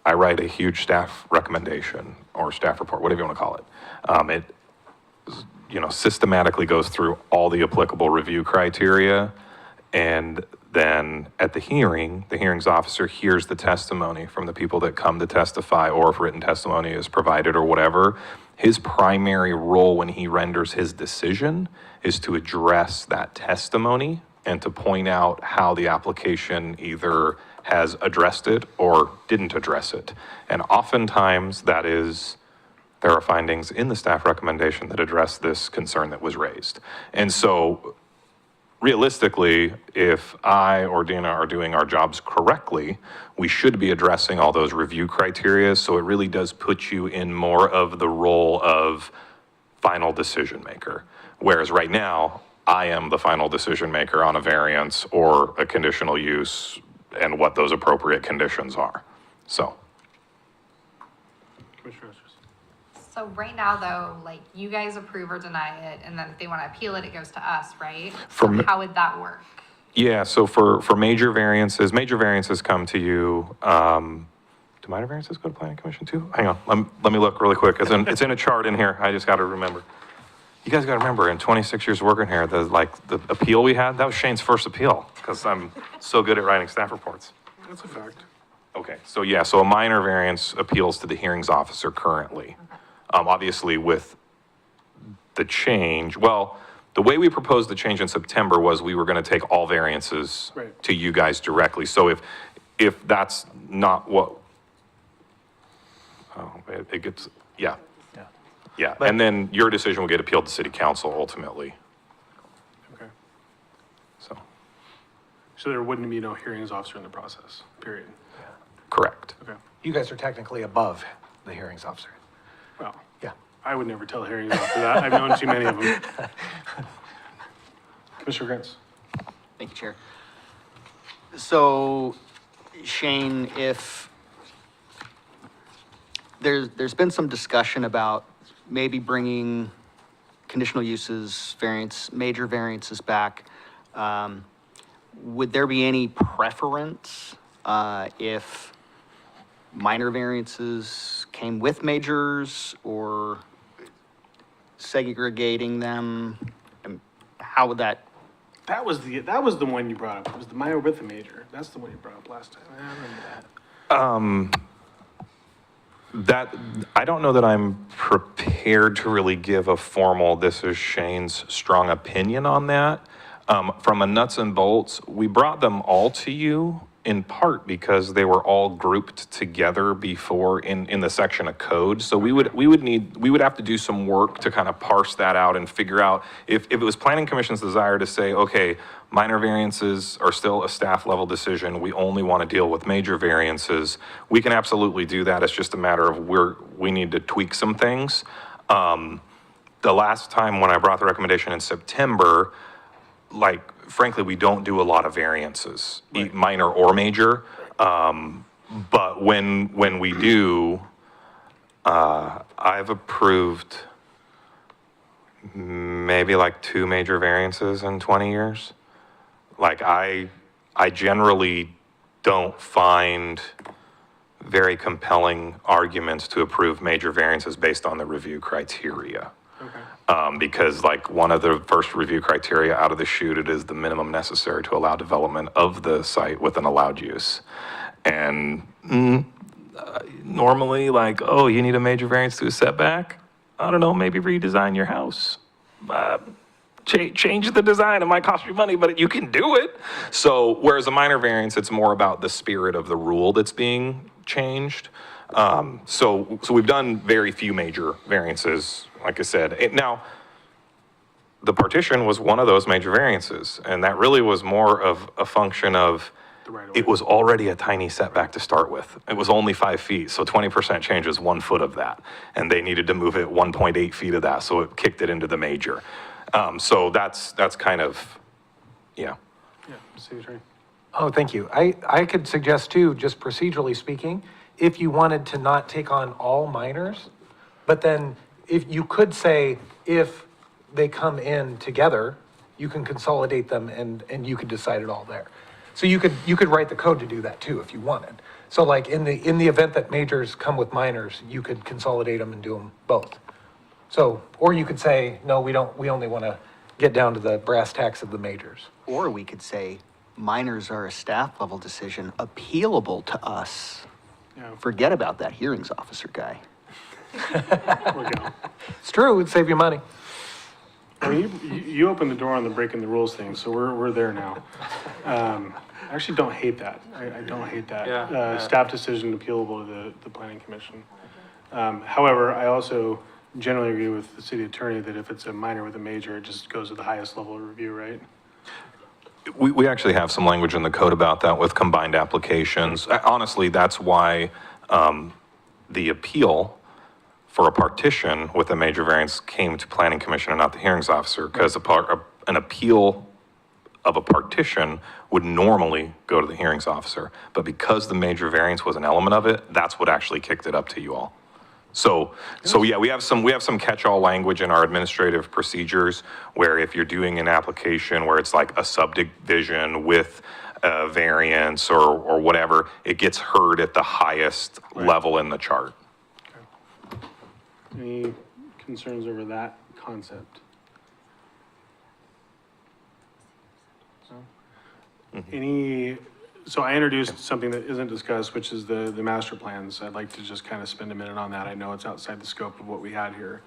I write a huge staff recommendation or staff report, whatever you want to call it. systematically goes through all the applicable review criteria. And then at the hearings officer hears the testimony from the people that come to testify, or if written testimony is provided or whatever. His primary role when he renders his decision is to address that testimony and to point out how the application either has addressed it or didn't address it. And oftentimes there are findings in the staff recommendation that address this concern that was raised. And so realistically, if I or Dina are doing our jobs correctly, we should be addressing all those review criteria. So it really does put you in more of the role of final decision maker. Whereas right now, I am the final decision maker on a variance or a conditional use and what those appropriate conditions are. So. Commissioner Estes. So right now, though, like, you guys approve or deny it, and then if they want to appeal it, it goes to us, right? So how would that work? Yeah, so for major variances come to you. Do minor variances go to planning commission too? Hang on, let me look really quick. It's in a chart in here. I just got to remember. You guys got to remember, in 26 years working here, the appeal we had, that was Shane's first appeal, because I'm so good at writing staff reports. That's a fact. Okay, so yeah, so a minor variance appeals to the hearings officer currently. Obviously with the change, well, the way we proposed the change in September was we were going to take all variances Right. to you guys directly. So if that's not what, it gets, yeah. Yeah, and then your decision will get appealed to city council ultimately, Okay. so, So there wouldn't be no hearings officer in the process, period. correct. Okay. You guys are technically above the hearings officer. Well, Yeah. I would never tell hearings officer that. I've known too many of them. Commissioner Grants. Thank you, Chair. So, Shane, if there's been some discussion about maybe bringing conditional uses, major variances back, would there be any preference if minor variances came with majors, or segregating them? And how would that? That was the one you brought up. It was the minor with the major. That's the one you brought up last time. I remember that. I don't know that I'm prepared to really give a formal, this is Shane's strong opinion on that. From a nuts and bolts, we brought them all to you in part because they were all grouped together before in the section of code. So we would have to do some work to kind of parse that out and figure out if it was planning commission's desire to say, okay, minor variances are still a staff level decision. We only want to deal with major variances. We can absolutely do that. It's just a matter of we need to tweak some things. The last time when I brought the recommendation in September, frankly, we don't do a lot of variances, minor or major. But when we do, I've approved maybe 2 major variances in 20 years. I generally don't find very compelling arguments to approve major variances based on the review criteria. Okay. Because one of the first review criteria out of the chute, it is the minimum necessary to allow development of the site with an allowed use. And normally you need a major variance to a setback. I don't know, maybe redesign your house. Change the design, it might cost you money, but you can do it. So whereas a minor variance, it's more about the spirit of the rule that's being changed. So we've done very few major variances, like I said. Now, the partition was one of those major variances, and that really was more of a function of it was already a tiny setback to start with. It was only 5 feet, so 20% change is 1 foot of that, and they needed to move it 1.8 feet of that, so it kicked it into the major. So that's kind of, yeah. Yeah, city attorney. Oh, thank you. I could suggest too, just procedurally speaking, if you wanted to not take on all minors, but then if you could say, if they come in together, you can consolidate them and you could decide it all there. So you could write the code to do that too, if you wanted. So in the event that majors come with minors, you could consolidate them and do them both. So, or you could say, no, we only want to get down to the brass tacks of the majors. Or we could say, minors are a staff level decision appealable to us. Yeah. Forget about that hearings officer guy. Work out. It's true, it'd save you money. I mean, you opened the door on the breaking the rules thing, so we're there now. I actually don't hate that. I don't hate that. Yeah. Staff decision appealable to the planning commission. However, I also generally agree with the city attorney that if it's a minor with a major, it just goes to the highest level of review, right? We actually have some language in the code about that with combined applications. Honestly, that's why the appeal for a partition with a major variance came to planning commission and not the hearings officer, because an appeal of a partition would normally go to the hearings officer. But because the major variance was an element of it, that's what actually kicked it up to you all. So yeah, we have some catch-all language in our administrative procedures where if you're doing an application where it's like a subdivision with a variance or whatever, it gets heard at the highest level in the chart. Any concerns over that concept? So I introduced something that isn't discussed, which is the master plans. I'd like to just kind of spend a minute on that. I know it's outside the scope of what we had here,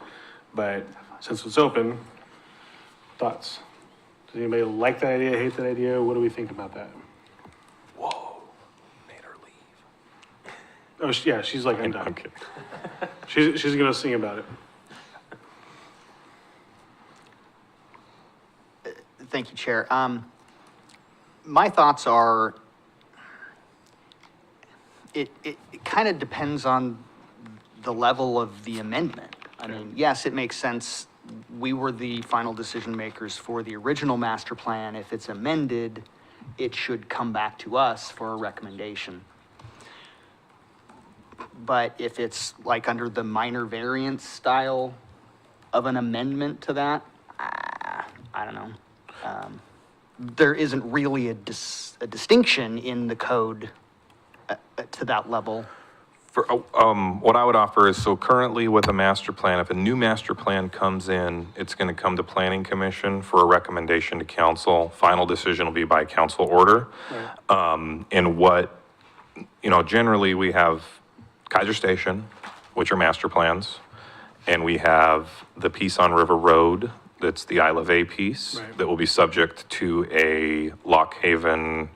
but since it's open, thoughts? Does anybody like that idea, hate that idea? What do we think about that? Whoa, made her leave. Oh, yeah, she's like, I'm done. Okay. She's gonna sing about it. Thank you, Chair. My thoughts are, it kind of depends on the level of the amendment. I mean, yes, it makes sense. We were the final decision makers for the original master plan. If it's amended, it should come back to us for a recommendation. But if it's like under the minor variance style of an amendment to that, I don't know. There isn't really a distinction in the code to that level. For, what I would offer is, so currently with a master plan, if a new master plan comes in, it's going to come to planning commission for a recommendation to council. Final decision will be by council order. Right. And what, generally we have Keizer Station, which are master plans, and we have the piece on River Road, that's the Isle of A piece, Right. that will be subject to a Lock Haven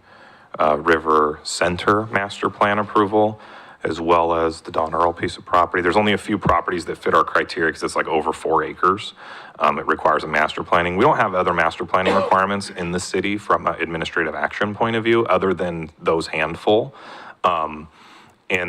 River Center master plan approval, as well as the Don Earl piece of property. There's only a few properties that fit our criteria because it's like over 4 acres. It requires a master planning. We don't have other master planning requirements in the city from an administrative action point of view, other than those handful. And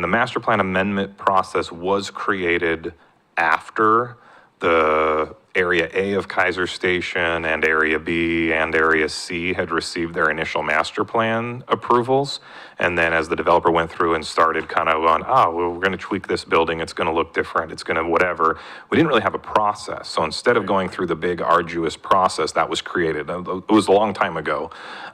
the master plan amendment process was created after the Area A of Keizer Station and Area B and Area C had received their initial master plan approvals. And then as the developer went through and started kind of on, well, we're going to tweak this building, it's going to look different, it's going to whatever, we didn't really have a process. So instead of going through the big arduous process that was created, it was a long time ago.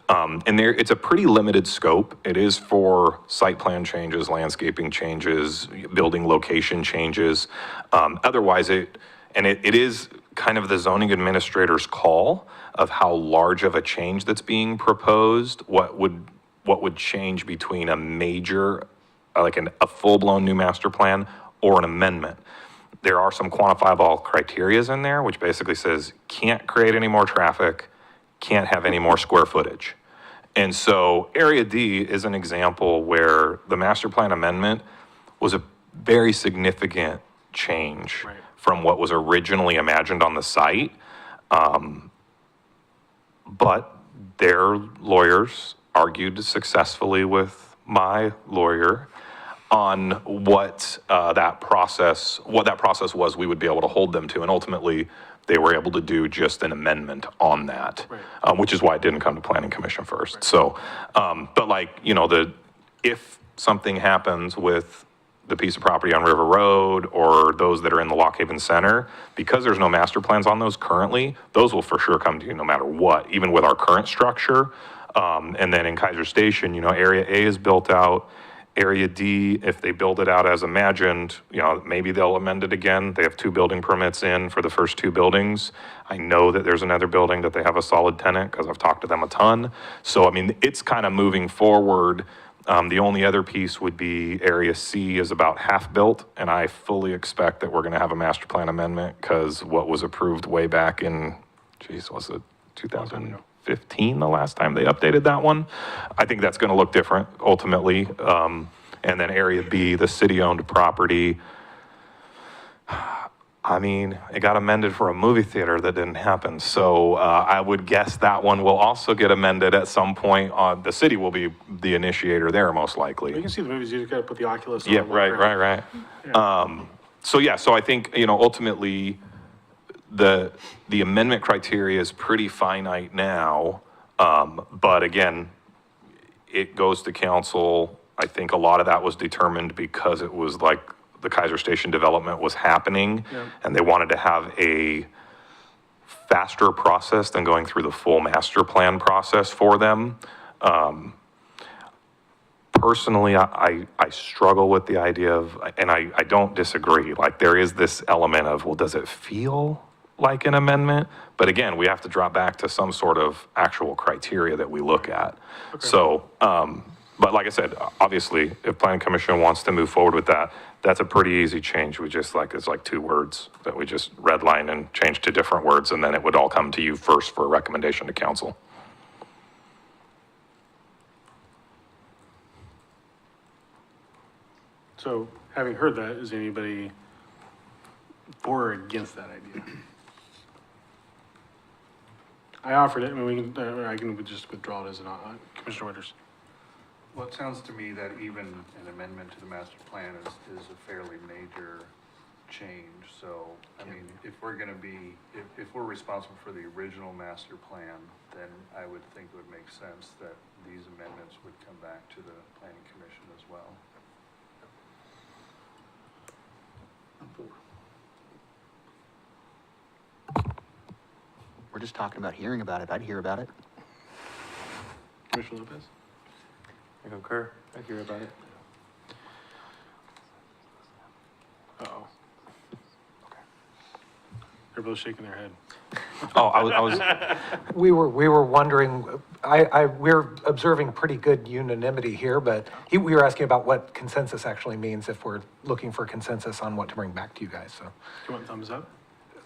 And it's a pretty limited scope. It is for site plan changes, landscaping changes, building location changes. Otherwise, it is kind of the zoning administrator's call of how large of a change that's being proposed, what would change between a major, like a full-blown new master plan or an amendment. There are some quantifiable criterias in there, which basically says can't create any more traffic, can't have any more square footage. And so Area D is an example where the master plan amendment was a very significant change. Right. From what was originally imagined on the site. But their lawyers argued successfully with my lawyer on what that process was we would be able to hold them to. And ultimately, they were able to do just an amendment on that, Right. which is why it didn't come to planning commission first. Right. So, but if something happens with the piece of property on River Road or those that are in the Lock Haven Center, because there's no master plans on those currently, those will for sure come to you no matter what, even with our current structure. And then in Keizer Station, Area A is built out, Area D, if they build it out as imagined, you know, maybe they'll amend it again. They have 2 building permits in for the first 2 buildings. I know that there's another building that they have a solid tenant because I've talked to them a ton. So, I mean, it's kind of moving forward. The only other piece would be Area C is about half built, and I fully expect that we're going to have a master plan amendment because what was approved way back in, geez, was it 2015, the last time they updated that one? I think that's going to look different ultimately. And then Area B, the city-owned property, I mean, it got amended for a movie theater that didn't happen. So I would guess that one will also get amended at some point. The city will be the initiator there, most likely. You can see the movies, you just gotta put the Oculus on. Yeah, and walk around. right. So I think, you know, ultimately, the amendment criteria is pretty finite now. But again, it goes to council. I think a lot of that was determined because it was like the Keizer Station development was happening, and they wanted to have a faster process than going through the full master plan process for them. Personally, I struggle with the idea of, and I don't disagree, like there is this element of, well, does it feel like an amendment? But again, we have to drop back to some sort of actual criteria that we look at. So, but like I said, obviously, if planning commission wants to move forward with that, that's a pretty easy change. We just it's like 2 words that we just redline and change to different words, and then it would all come to you first for a recommendation to council. So, having heard that, is anybody for or against that idea? I offered it, I mean, we can, I can just withdraw it as an, Commissioner Winters. Well, it sounds to me that even an amendment to the master plan is a fairly major change. So, I mean, if we're gonna be, if we're responsible for the original master plan, then I would think it would make sense that these amendments would come back to the planning commission as well. We're just talking about hearing about it. I'd hear about it. Commissioner Lopez? I concur. I hear about it. Uh-oh. They're both shaking their head. Oh, I was We were wondering, we're observing pretty good unanimity here, but we were asking about what consensus actually means if we're looking for consensus on what to bring back to you guys, so. Do you want thumbs up?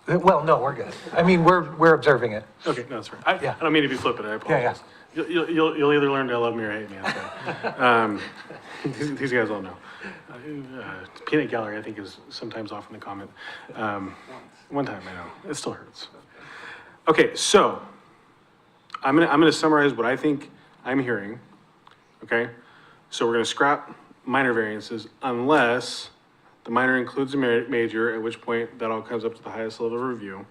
Well, no, we're good. I mean, we're observing it. Okay, no, that's right. Yeah. I don't mean to be flippant, I apologize. You'll either learn to love me or hate me, I'm sorry. These guys all know. Peanut gallery, I think, is sometimes often the comment. One time, I know, it still hurts. Okay, so, I'm gonna summarize what I think I'm hearing, okay? So we're gonna scrap minor variances unless the minor includes a major, at which point that all comes up to the highest level of review.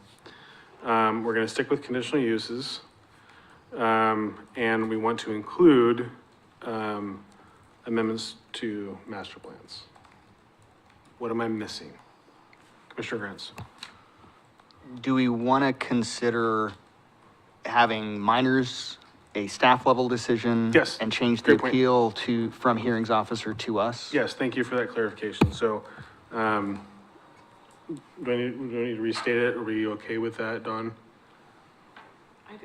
We're gonna stick with conditional uses. And we want to include, amendments to master plans. What am I missing? Commissioner Grants? Do we want to consider having minors a staff level decision? Yes, And change the great point. appeal from hearings officer to us? Yes, thank you for that clarification. So, do I need to restate it? Are we okay with that, Dawn?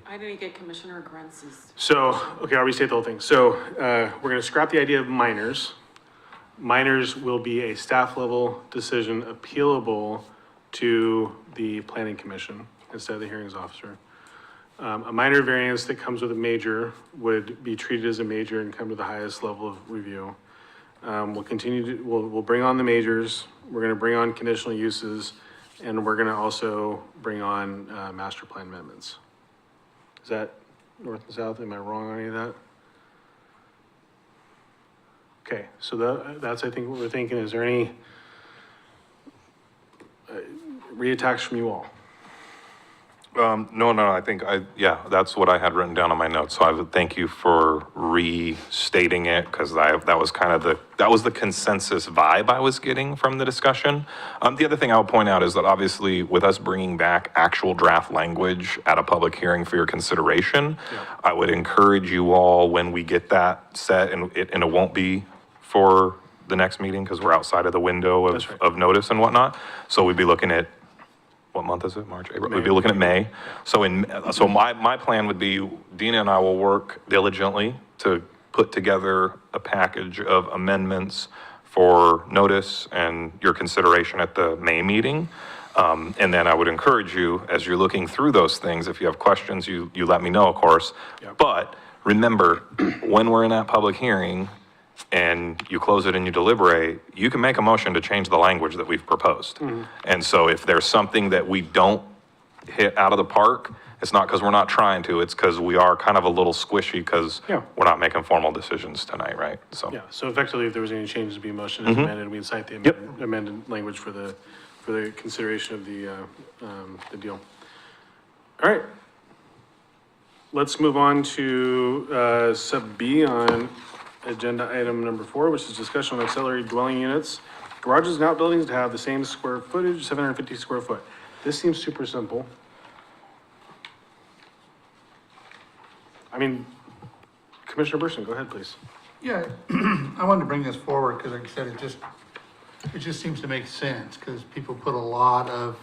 I didn't get Commissioner Grentz's. So, okay, I'll restate the whole thing. So, we're gonna scrap the idea of minors. Minors will be a staff level decision appealable to the planning commission instead of the hearings officer. A minor variance that comes with a major would be treated as a major and come to the highest level of review. We'll continue to, we'll bring on the majors, we're gonna bring on conditional uses, and we're gonna also bring on, master plan amendments. Is that north and south? Am I wrong on any of that? Okay, so that's, I think, what we're thinking. Is there any reattacks from you all? no, I think that's what I had written down on my notes. So I would thank you for restating it because that was kind of the consensus vibe I was getting from the discussion. The other thing I would point out is that obviously with us bringing back actual draft language at a public hearing for your consideration, I would encourage you all when we get that set, and it won't be for the next meeting because we're outside of the window That's right. of notice and whatnot. So we'd be looking at, what month is it? March, April? We'd be May. looking at May. So my plan would be Dina and I will work diligently to put together a package of amendments for notice and your consideration at the May meeting. And then I would encourage you, as you're looking through those things, if you have questions, you let me know, of course. Yep. But remember, when we're in that public hearing and you close it and you deliberate, you can make a motion to change the language that we've proposed. And so if there's something that we don't hit out of the park, it's not because we're not trying to, it's because we are kind of a little squishy because Yeah. we're not making formal decisions tonight, right? So. Yeah, so effectively, if there was any changes to be motion as amended, we incite the Yep. amended language for the consideration of the deal. All right. Let's move on to, sub B on agenda item number 4, which is discussion on auxiliary dwelling units. Garages and outbuildings to have the same square footage, 750 square foot. This seems super simple. I mean, Commissioner Burson, go ahead, please. Yeah, I wanted to bring this forward because like I said, it just seems to make sense because people put a lot of,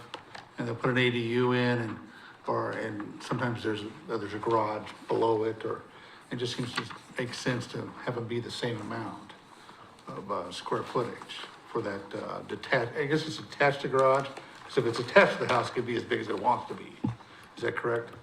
and they'll put an ADU in and sometimes there's a garage below it or it just seems to make sense to have them be the same amount of square footage for that detached, I guess it's attached to garage. Because if it's attached to the house, it could be as big as it wants to be. Is that correct?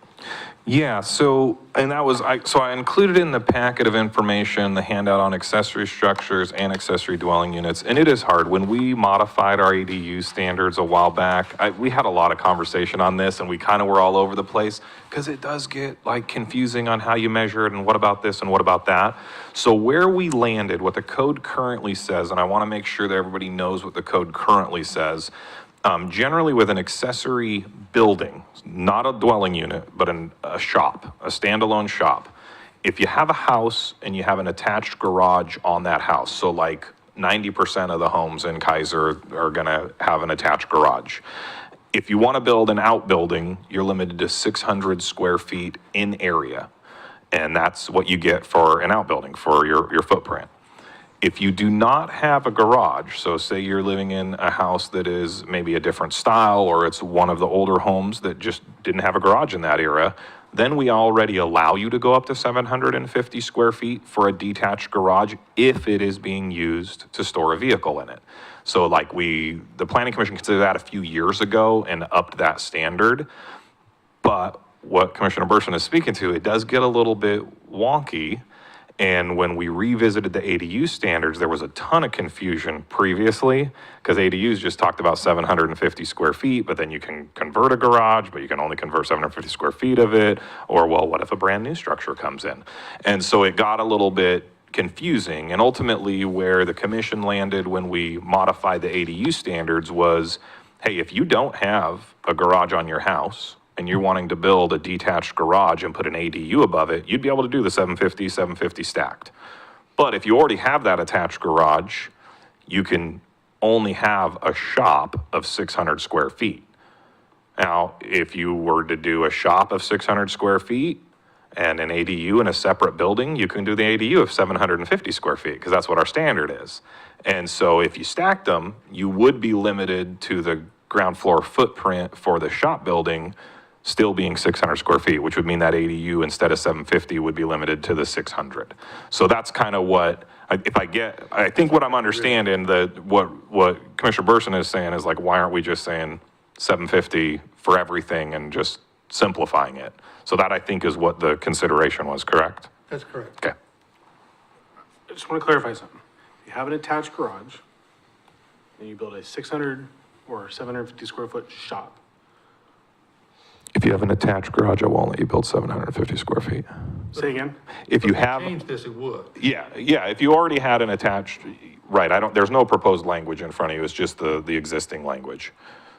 Yeah, so, and that was, so I included in the packet of information, the handout on accessory structures and accessory dwelling units, and it is hard. When we modified our ADU standards a while back, we had a lot of conversation on this, and we kind of were all over the place, because it does get like confusing on how you measure it, and what about this, and what about that. So where we landed, what the code currently says, and I want to make sure that everybody knows what the code currently says, generally with an accessory building, not a dwelling unit, but a shop, a standalone shop. If you have a house and you have an attached garage on that house, so like 90% of the homes in Keizer are gonna have an attached garage. If you wanna build an outbuilding, you're limited to 600 square feet in area. And that's what you get for an outbuilding, for your footprint. If you do not have a garage, so say you're living in a house that is maybe a different style, or it's one of the older homes that just didn't have a garage in that era, then we already allow you to go up to 750 square feet for a detached garage if it is being used to store a vehicle in it. So like the Planning Commission considered that a few years ago and upped that standard. But what Commissioner Burson is speaking to, it does get a little bit wonky. And when we revisited the ADU standards, there was a ton of confusion previously, because ADUs just talked about 750 square feet, but then you can convert a garage, but you can only convert 750 square feet of it, or well, what if a brand new structure comes in? And so it got a little bit confusing, and ultimately where the commission landed when we modified the ADU standards was, hey, if you don't have a garage on your house, and you're wanting to build a detached garage and put an ADU above it, you'd be able to do the 750 stacked. But if you already have that attached garage, you can only have a shop of 600 square feet. Now, if you were to do a shop of 600 square feet and an ADU in a separate building, you can do the ADU of 750 square feet, because that's what our standard is. And so if you stacked them, you would be limited to the ground floor footprint for the shop building still being 600 square feet, which would mean that ADU instead of 750 would be limited to the 600. So that's kind of what, I think what I'm understanding, what Commissioner Burson is saying is like, why aren't we just saying 750 for everything and just simplifying it? So that I think is what the consideration was, correct? That's correct. Okay. I just want to clarify something. If you have an attached garage, and you build a 600 or 750 square foot shop, If you have an attached garage, I won't let you build 750 square feet. say again? If you have, Change this, it would. yeah, if you already had an attached, right, there's no proposed language in front of you, it's just the existing language.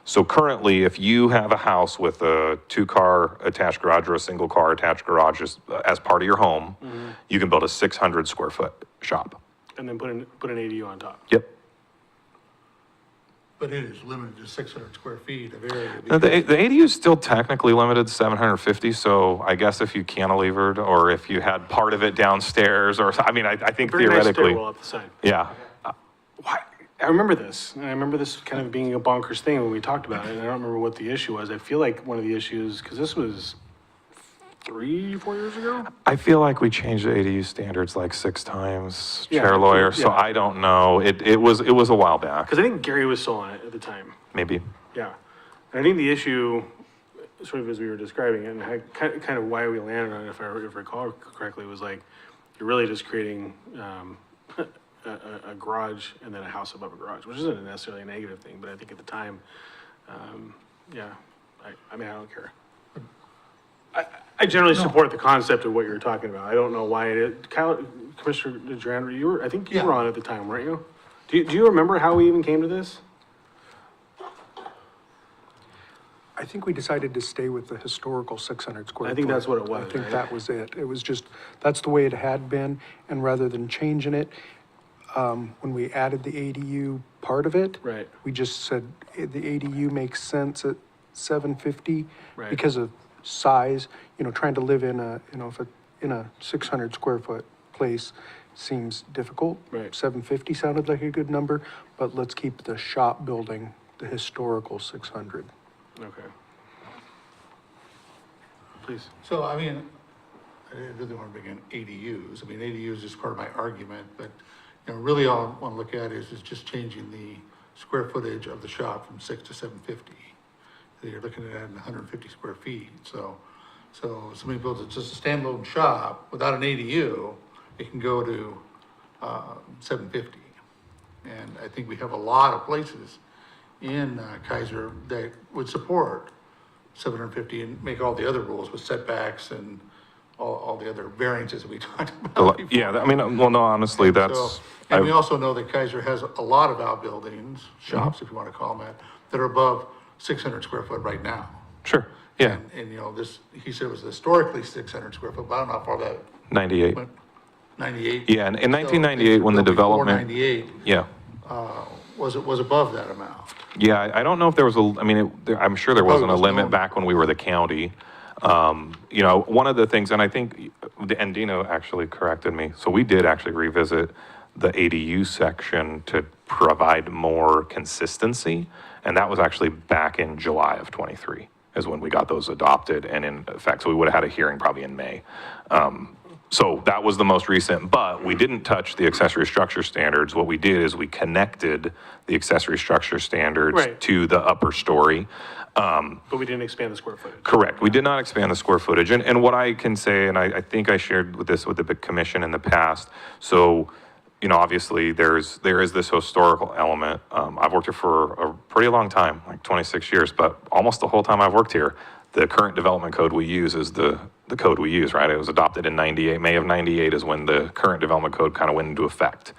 So currently, if you have a house with a 2-car attached garage or a single car attached garage as part of your home, you can build a 600 square foot shop. And then put an ADU on top. Yep. But it is limited to 600 square feet of area. The because- ADU is still technically limited to 750, so I guess if you cantilevered, or if you had part of it downstairs, or, I mean, I think Very nice theoretically, stairwell up the side. yeah. Why, I remember this, and I remember this kind of being a bonkers thing when we talked about it, and I don't remember what the issue was. I feel like one of the issues, because this was 3-4 years ago? I feel like we changed the ADU standards like 6 times, Yeah, Chair Lawyer, so yeah. I don't know. It was a while back, Because I think Gary was still on it at the time. maybe. Yeah. And I think the issue, sort of as we were describing it, and kind of why we landed on it, if I recall correctly, was like, you're really just creating a garage and then a house above a garage, which isn't necessarily a negative thing, but I think at the time, yeah, I mean, I don't care. I generally support the concept of what you're talking about. I don't know why it is. Kyle, Commissioner DeJarn, I think you were Yeah. on at the time, weren't you? Do you remember how we even came to this? I think we decided to stay with the historical 600 square. I think foot. that's what it was, I think right? that was it. It was just, that's the way it had been, and rather than changing it, when we added the ADU part of it. Right. We just said the ADU makes sense at 750 Right. because of size, trying to live in a, in a 600 square foot place seems difficult. Right. 750 sounded like a good number, but let's keep the shop building, the historical 600. Okay. Please. So, I mean, I didn't really want to bring in ADUs. I mean, ADUs is part of my argument, but, really all I want to look at is just changing the square footage of the shop from 6 to 750. You're looking at adding 150 square feet, so somebody builds just a standalone shop without an ADU, it can go to, 750. And I think we have a lot of places in Keizer that would support 750 and make all the other rules with setbacks and all the other variances we talked about before. Yeah, I mean, well, no, honestly, that's, So, and we also know that Keizer has a lot of outbuildings, shops, if you want to call them that are above 600 square foot right now. sure, yeah, And this, he said it was historically 600 square foot, but I don't know how far that 98. went. 98? Yeah, and in 1998, when the development, 98, yeah. was above that amount. Yeah, I don't know if there was I'm sure there wasn't a was limit no. back when we were the county. One of the things, and I think, and Dino actually corrected me, so we did actually revisit the ADU section to provide more consistency, and that was actually back in July of '23 is when we got those adopted and in effect, so we would have had a hearing probably in May. So that was the most recent, but we didn't touch the accessory structure standards. What we did is we connected the accessory structure standards Right. to the upper story. But we didn't expand the square footage. Correct. We did not expand the square footage. And what I can say, and I think I shared with the commission in the past, so, obviously there is this historical element. I've worked here for a pretty long time, like 26 years, but almost the whole time I've worked here, the current development code we use is the code we use, right? It was adopted in 98. May of 98 is when the current development code kind of went into effect.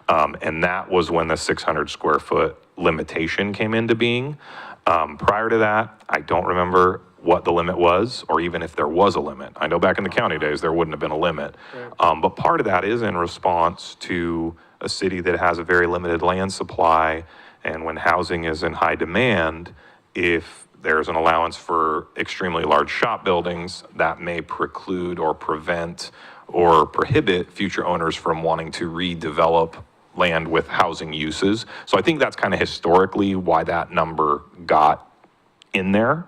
And that was when the 600 square foot limitation came into being. Prior to that, I don't remember what the limit was, or even if there was a limit. I know back in the county days, there wouldn't have been a limit. But part of that is in response to a city that has a very limited land supply, and when housing is in high demand, if there's an allowance for extremely large shop buildings, that may preclude or prevent or prohibit future owners from wanting to redevelop land with housing uses. So I think that's kind of historically why that number got in there.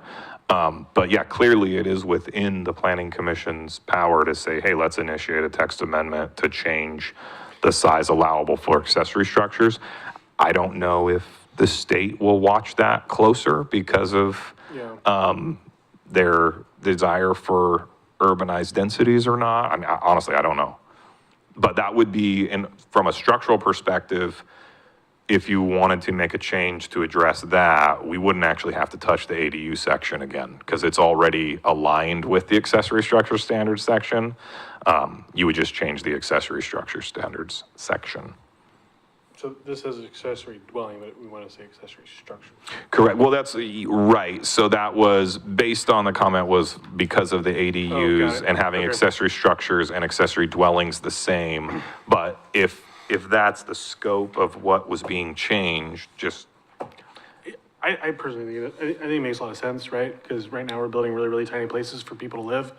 But yeah, clearly it is within the Planning Commission's power to say, hey, let's initiate a text amendment to change the size allowable for accessory structures. I don't know if the state will watch that closer because of their desire for urbanized densities or not. I mean, honestly, I don't know. But that would be, from a structural perspective, if you wanted to make a change to address that, we wouldn't actually have to touch the ADU section again, because it's already aligned with the accessory structure standards section. You would just change the accessory structure standards section. So this says accessory dwelling, but we want to say accessory structure. Correct. Well, that's right. So that was based on the comment was because of the ADUs it. and having Okay. accessory structures and accessory dwellings the same. But if that's the scope of what was being changed, just I personally think, I think it makes a lot of sense, right? Because right now we're building really, really tiny places for people to live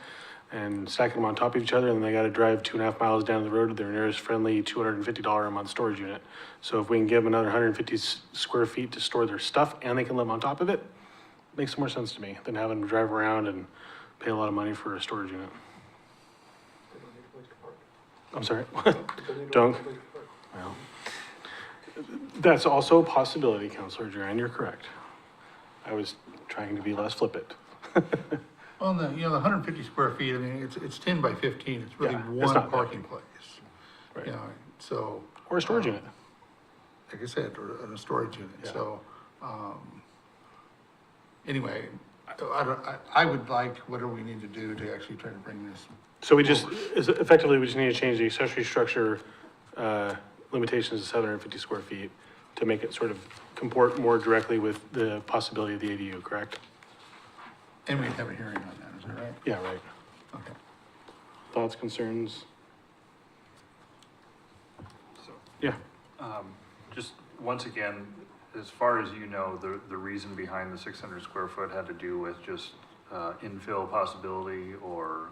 and stacking them on top of each other, and then they gotta drive 2.5 miles down the road to their nearest friendly $250 a month storage unit. So if we can give them another 150 square feet to store their stuff and they can live on top of it, makes more sense to me than having to drive around and pay a lot of money for a storage unit. I'm sorry, don't? Well, that's also a possibility, Counselor Duran, you're correct. I was trying to be less flippant. Well, the 150 square feet, I mean, it's 10 by 15, it's really Yeah, it's one not bad. parking place. Right. You know, so. Or a storage unit. Like I said, or a storage unit, Yeah. so, anyway, I would like whatever we need to do to actually try to bring this. So we just, effectively, we just need to change the accessory structure, limitations to 750 square feet to make it sort of comport more directly with the possibility of the ADU, correct? And we have a hearing on that, is that right? Yeah, right. Okay. Thoughts, concerns? Yeah, Just, once again, as far as you know, the reason behind the 600 square foot had to do with just infill possibility or,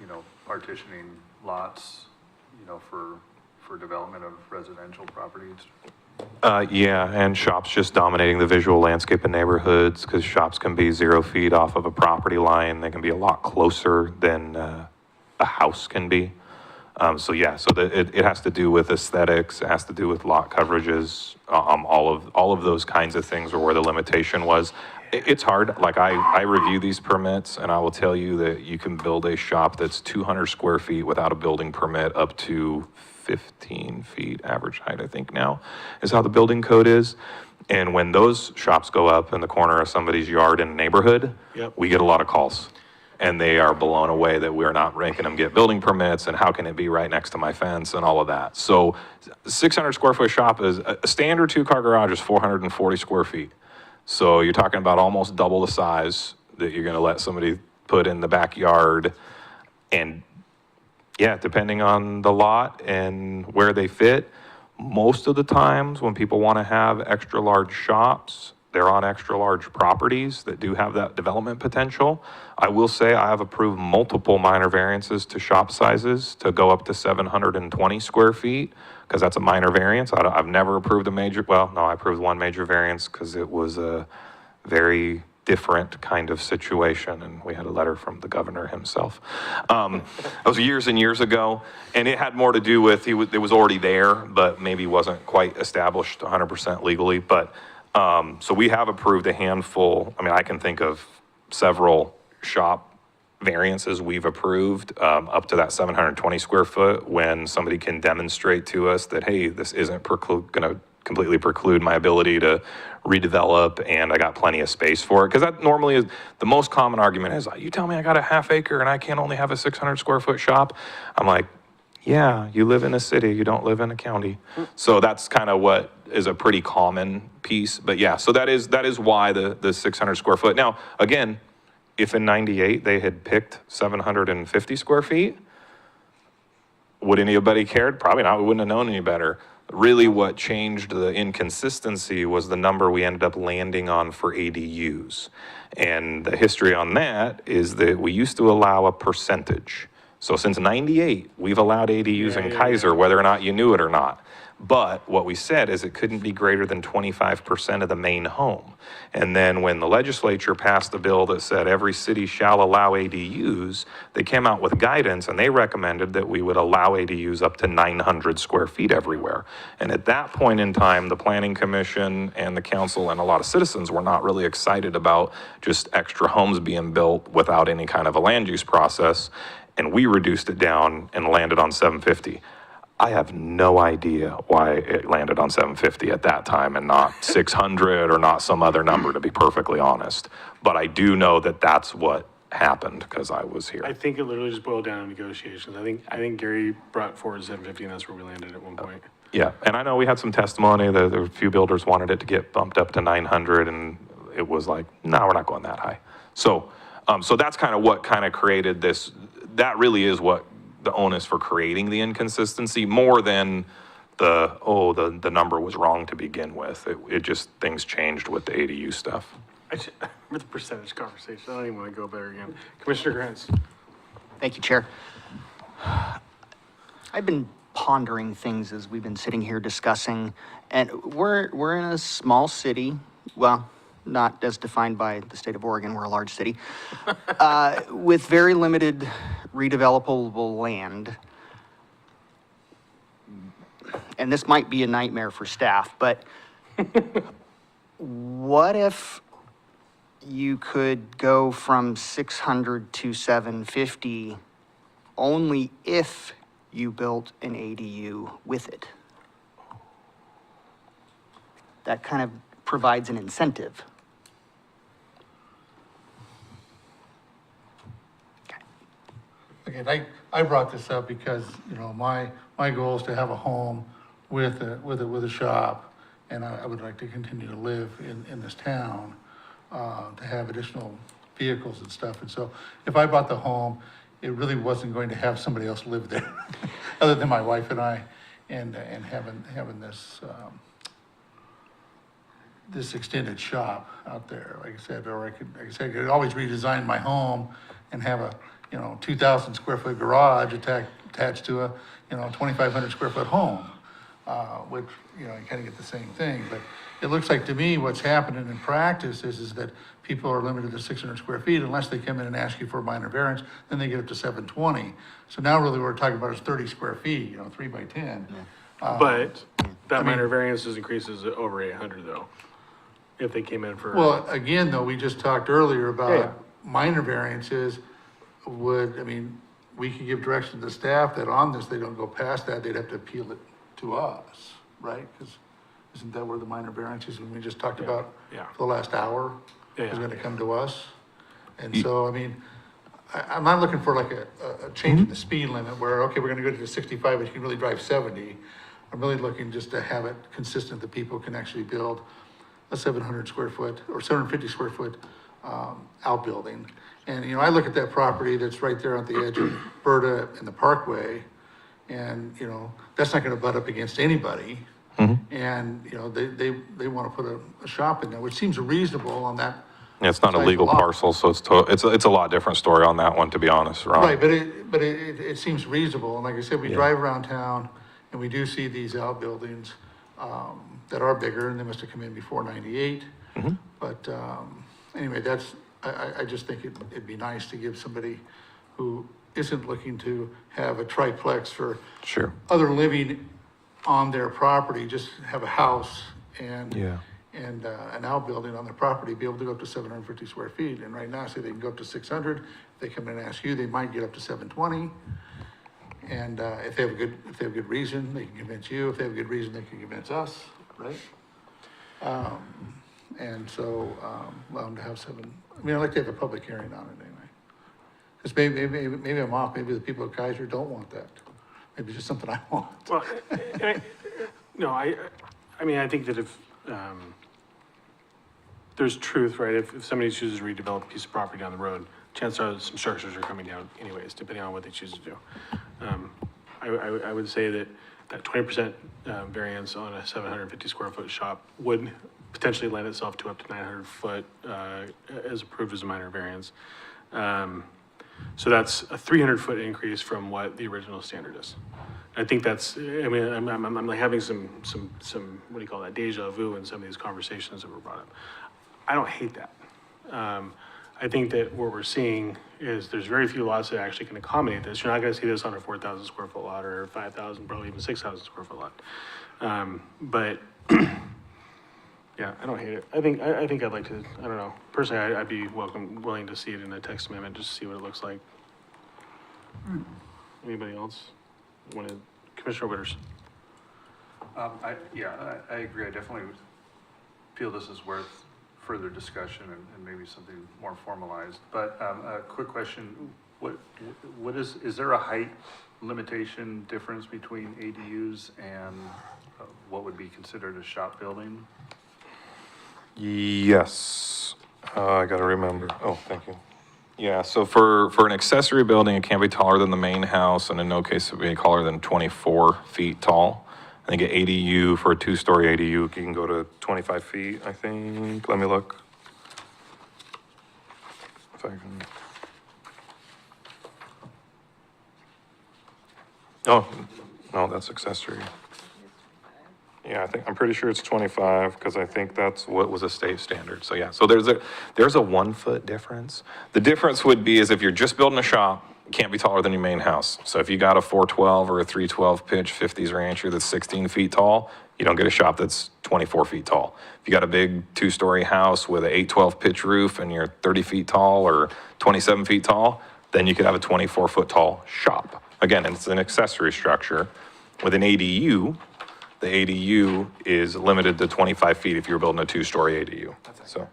you know, partitioning lots, you know, for development of residential properties. Yeah, and shops just dominating the visual landscape in neighborhoods, because shops can be 0 feet off of a property line. They can be a lot closer than a house can be. So yeah, so it has to do with aesthetics, it has to do with lot coverages, all of those kinds of things are where the limitation was. It's hard, like I review these permits, and I will tell you that you can build a shop that's 200 square feet without a building permit up to 15 feet average height, I think now, is how the building code is. And when those shops go up in the corner of somebody's yard in a neighborhood, Yep. we get a lot of calls. And they are blown away that we're not making them get building permits, and how can it be right next to my fence and all of that. So 600 square foot shop is, a standard 2-car garage is 440 square feet. So you're talking about almost double the size that you're gonna let somebody put in the backyard. And yeah, depending on the lot and where they fit, most of the times when people wanna have extra large shops, they're on extra large properties that do have that development potential. I will say I have approved multiple minor variances to shop sizes to go up to 720 square feet, because that's a minor variance. I've never approved a major, well, no, I approved one major variance because it was a very different kind of situation, and we had a letter from the governor himself. That was years and years ago, and it had more to do with, it was already there, but maybe wasn't quite established 100% legally. But so we have approved a handful. I mean, I can think of several shop variances we've approved up to that 720 square foot, when somebody can demonstrate to us that, hey, this isn't going to completely preclude my ability to redevelop, and I got plenty of space for it. Because that normally is the most common argument is, you tell me I got a half acre and I can't only have a 600 square foot shop. I'm like, yeah, you live in a city, you don't live in a county. So that's kind of what is a pretty common piece. But yeah, so that is why the 600 square foot. Now, again, if in 98 they had picked 750 square feet, would anybody cared? Probably not, we wouldn't have known any better. Really what changed the inconsistency was the number we ended up landing on for ADUs. And the history on that is that we used to allow a percentage. So since 98, we've allowed ADUs in Keizer, whether or not you knew it or not. But what we said is it couldn't be greater than 25% of the main home. And then when the legislature passed a bill that said every city shall allow ADUs, they came out with guidance and they recommended that we would allow ADUs up to 900 square feet everywhere. And at that point in time, the Planning Commission and the council and a lot of citizens were not really excited about just extra homes being built without any kind of a land use process. And we reduced it down and landed on 750. I have no idea why it landed on 750 at that time and not 600 or not some other number, to be perfectly honest. But I do know that that's what happened because I was here. I think it literally just boiled down to negotiations. I think Gary brought forward 750, and that's where we landed at one point. Yeah, and I know we had some testimony that there were a few builders wanted it to get bumped up to 900, and it was like, no, we're not going that high. So, so that's kind of what kind of created this. That really is what the onus for creating the inconsistency, more than the number was wrong to begin with. It just, things changed with the ADU stuff. I remember the percentage conversation. I don't even want to go there again. Commissioner Grants. Thank you, Chair. I've been pondering things as we've been sitting here discussing, and we're in a small city, well, not as defined by the state of Oregon, we're a large city, with very limited redevelopable land. And this might be a nightmare for staff, but what if you could go from 600 to 750 only if you built an ADU with it? That kind of provides an incentive. Again, I brought this up because, you know, my goal is to have a home with a shop, and I would like to continue to live in this town, to have additional vehicles and stuff. And so if I bought the home, it really wasn't going to have somebody else live there, other than my wife and I, and having this, this extended shop out there, like I said, or I could always redesign my home and have a, 2,000 square foot garage attached to a, 2,500 square foot home, which, you kind of get the same thing. But it looks like to me what's happening in practice is that people are limited to 600 square feet unless they come in and ask you for a minor variance, then they get up to 720. So now really what we're talking about is 30 square feet, 3 by 10. But that minor variances increases over 800 though, if they came in for. Well, again, though, we just talked earlier Yeah, yeah. about minor variances we could give direction to the staff that on this, they don't go past that, they'd have to appeal it to us, right? Because isn't that where the minor variances, when we just talked about Yeah. for the last hour, Yeah, is yeah. gonna come to us? And so, I'm not looking for like a change in the speed limit where, okay, we're gonna go to 65, but you can really drive 70. I'm really looking just to have it consistent that people can actually build a 700 square foot or 750 square foot outbuilding. And, I look at that property that's right there on the edge of Berta and the Parkway, and, that's not gonna butt up against anybody. And, they wanna put a shop in there, which seems reasonable on that. Yeah, it's not a size legal lot. parcel, so it's a lot different story on that one, to be honest, Ron. Right, but it seems reasonable, and like I said, we drive around town, and we do see these outbuildings, that are bigger, and they must have come in before 98. But, anyway, I just think it'd be nice to give somebody who isn't looking to have a triplex for Sure. other living on their property, just have a house and Yeah. and an outbuilding on their property, be able to go up to 750 square feet. And right now, say they can go up to 600. If they come in and ask you, they might get up to 720. And if they have a good reason, they can convince you. If they have a good reason, they can convince us, right? And so allow them to have I'd like to have a public hearing on it anyway. Because maybe I'm off. Maybe the people at Keizer don't want that. Maybe it's just something I want. Well, I think that if, there's truth, right? If somebody chooses to redevelop a piece of property down the road, chances are that some structures are coming down anyways, depending on what they choose to do. I would say that 20% variance on a 750 square foot shop would potentially lend itself to up to 900 foot, as approved as a minor variance. So that's a 300 foot increase from what the original standard is. I think that's, I'm like having some, what do you call that, deja vu in some of these conversations that were brought up. I don't hate that. I think that what we're seeing is there's very few lots that actually can accommodate this. You're not gonna see this on a 4,000 square foot lot or 5,000, probably even 6,000 square foot lot. But yeah, I don't hate it. I think I'd like to, I don't know, personally, I'd be willing to see it in a text amendment, just to see what it looks like. Anybody else? Commissioner Witters? I agree. I definitely feel this is worth further discussion and maybe something more formalized. But a quick question, what is there a height limitation difference between ADUs and what would be considered a shop building? Yes, I gotta remember. Oh, thank you. Yeah, so for an accessory building, it can't be taller than the main house, and in no case would be taller than 24 feet tall. I think an ADU, for a two-story ADU, you can go to 25 feet, I think. Let me look. If I can. Oh, no, that's accessory. Yeah, I'm pretty sure it's 25, because I think that's what was a state standard. So yeah, so there's a 1 foot difference. The difference would be is if you're just building a shop, it can't be taller than your main house. So if you got a 412 or a 312 pitch 50s rancher that's 16 feet tall, you don't get a shop that's 24 feet tall. If you got a big 2-story house with an 812 pitch roof and you're 30 feet tall or 27 feet tall, then you could have a 24 foot tall shop. Again, it's an accessory structure. With an ADU, the ADU is limited to 25 feet if you're building a 2-story ADU. So,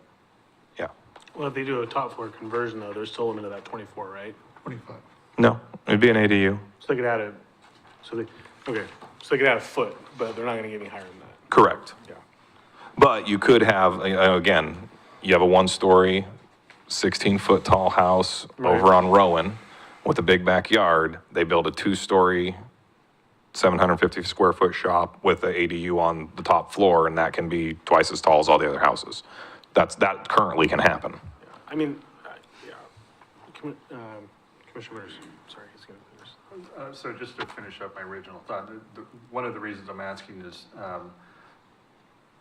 yeah. Well, if they do a top floor conversion though, they're still limited at 24, right? 25. No, it'd be an ADU. So they could add so they could add a foot, but they're not gonna get any higher than that. Correct. Yeah. But you could have, again, you have a 1-story, 16-foot tall house over on Rowan with a big backyard. They build a 2-story, 750 square foot shop with the ADU on the top floor, and that can be twice as tall as all the other houses. That currently can happen. I mean, yeah. Commissioner Bruce, sorry, he's gonna finish. So just to finish up my original thought, one of the reasons I'm asking is,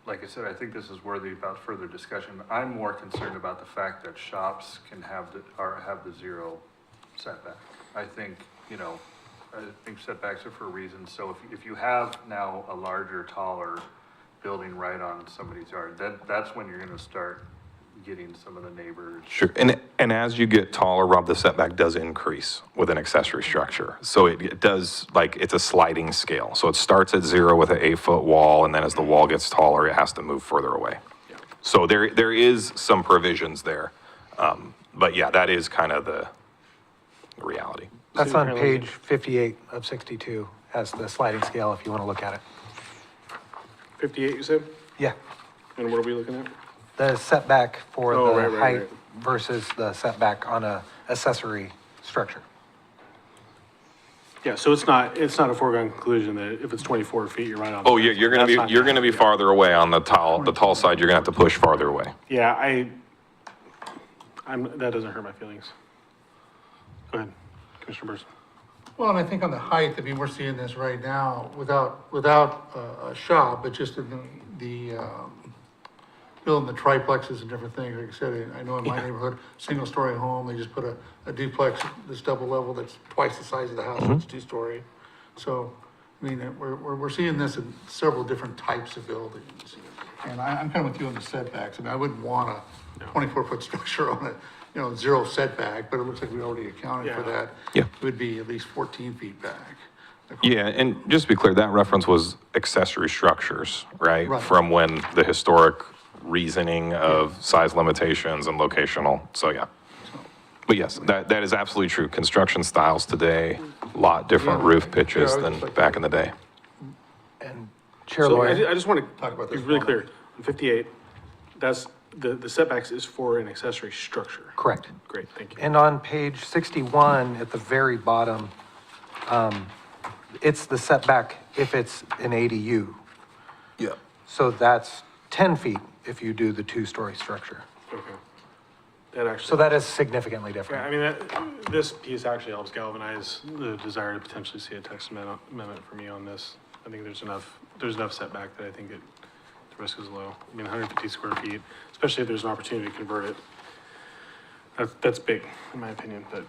like I said, I think this is worthy about further discussion. I'm more concerned about the fact that shops can have the 0 setback. I think, I think setbacks are for a reason. So if you have now a larger, taller building right on somebody's yard, that's when you're gonna start getting some of the neighbors. Sure, and as you get taller, Rob, the setback does increase with an accessory structure. So it does, it's a sliding scale. So it starts at 0 with an 8-foot wall, and then as the wall gets taller, it has to move further away. So there is some provisions there. But yeah, that is kind of the reality. That's on page 58 of 62, as the sliding scale, if you want to look at it. 58, you said? Yeah, And what are we looking at? the setback for Oh, the right, right, height right. versus the setback on a accessory structure. Yeah, so it's not a foregone conclusion that if it's 24 feet, you're right on. Oh, yeah, you're gonna That's not be yeah. farther away on the tall side. You're gonna have to push farther away. Yeah, that doesn't hurt my feelings. Go ahead, Commissioner Burson. Well, and I think on the height, I mean, we're seeing this right now without a shop, but just in the building the triplexes and different things. Like I said, I know in my neighborhood, single-story home, they just put a duplex, this double level that's twice the size of the house, it's 2-story. So, I mean, we're seeing this in several different types of buildings. And I'm kind of with you on the setbacks. I mean, I wouldn't want a 24-foot structure on a 0 setback, but it looks like we already accounted for Yeah. that. Yeah. It would be at least 14 feet back. Yeah, and just to be clear, that reference was accessory structures, right? Right. From when the historic reasoning of size limitations and locational, so yeah. But yes, that is absolutely true. Construction styles today, a lot different Yeah. roof pitches Yeah, I would than just like back to- in the day. And Chair So Lawyer, I just want to Talk about be this really one. clear. On 58, that's, the setbacks is for an accessory structure. correct. Great, thank you. And on page 61, at the very bottom, it's the setback if it's an ADU. Yeah. So that's 10 feet if you do the 2-story structure. Okay. That actually. So that is significantly Yeah, different. I mean, this piece actually helps galvanize the desire to potentially see a text amendment from you on this. I think there's enough setback that I think the risk is low. I mean, 150 square feet, especially if there's an opportunity to convert it. That's big, in my opinion, but.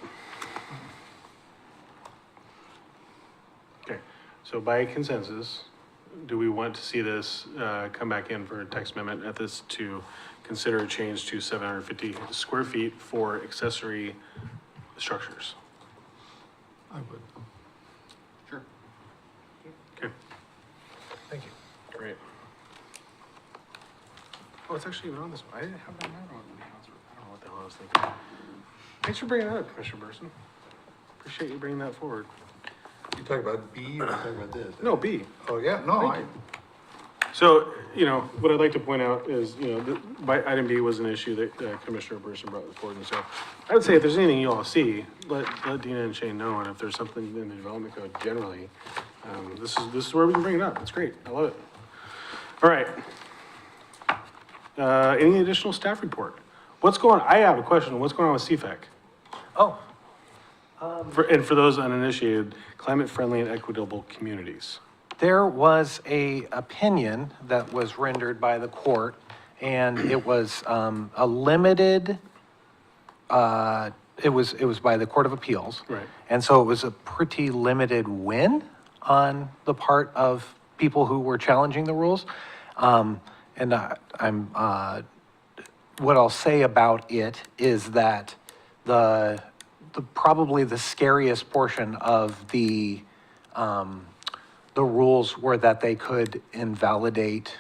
Okay, so by consensus, do we want to see this, come back in for a text amendment at this to consider a change to 750 square feet for accessory structures? I would. Sure. Okay, Thank you. great. Oh, it's actually even on this one. I didn't have that on the house. I don't know what the hell I was thinking. Thanks for bringing that up, Commissioner Burson. Appreciate you bringing that forward. You talking about B or you talking about this? No, B. Oh, yeah, no, So, what I'd like to point out is, by item B was an issue that Commissioner Burson brought forward. And so I would say if there's anything you all see, let Dina and Shane know. And if there's something in the development code generally, This is where we can bring it up. It's great. I love it. All right. Any additional staff report? I have a question. What's going on with CFAC? Oh, And for those uninitiated, climate-friendly and equitable communities. there was a opinion that was rendered by the court, and it was a limited, it was by the Court of Appeals. Right. And so it was a pretty limited win on the part of people who were challenging the rules. What I'll say about it is that probably the scariest portion of the rules were that they could invalidate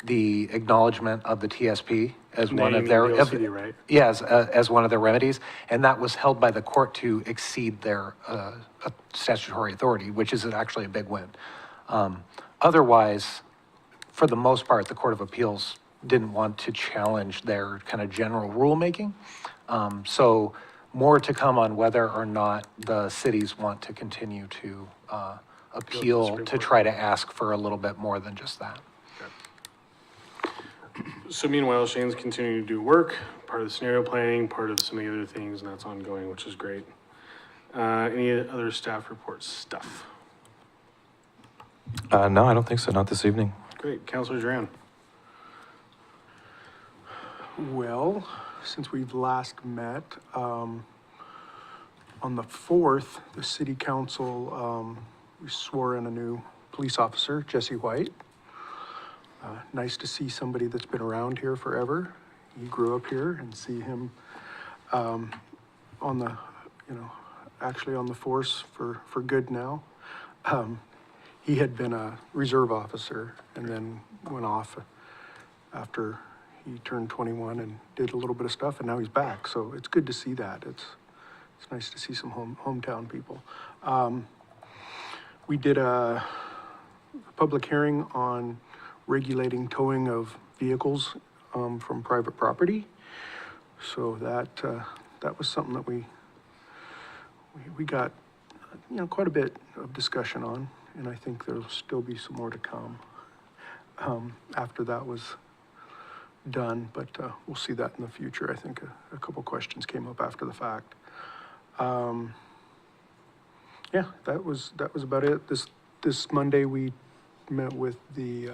the acknowledgement of the TSP as one of Naming their. Real City, right? Yeah, as one of their remedies, and that was held by the court to exceed their statutory authority, which is actually a big win. Otherwise, for the most part, the Court of Appeals didn't want to challenge their kind of general rulemaking. So more to come on whether or not the cities want to continue to appeal Supreme to Court. try to ask for a little bit more than just that. So meanwhile, Shane's continuing to do work, part of the scenario planning, part of some of the other things, and that's ongoing, which is great. Any other staff report stuff? No, I don't think so, not this evening. Great. Counselor Duran. Well, since we've last met, on the 4th, the city council, we swore in a new police officer, Jesse White. Nice to see somebody that's been around here forever. He grew up here, and see him on the, actually on the force for good now. He had been a reserve officer and then went off after he turned 21 and did a little bit of stuff, and now he's back. So it's good to see that. It's nice to see some hometown people. We did a public hearing on regulating towing of vehicles from private property. So that was something that we got, quite a bit of discussion on, and I think there'll still be some more to come after that was done, but we'll see that in the future. I think a couple questions came up after the fact. Yeah, that was about it. This Monday, we met with the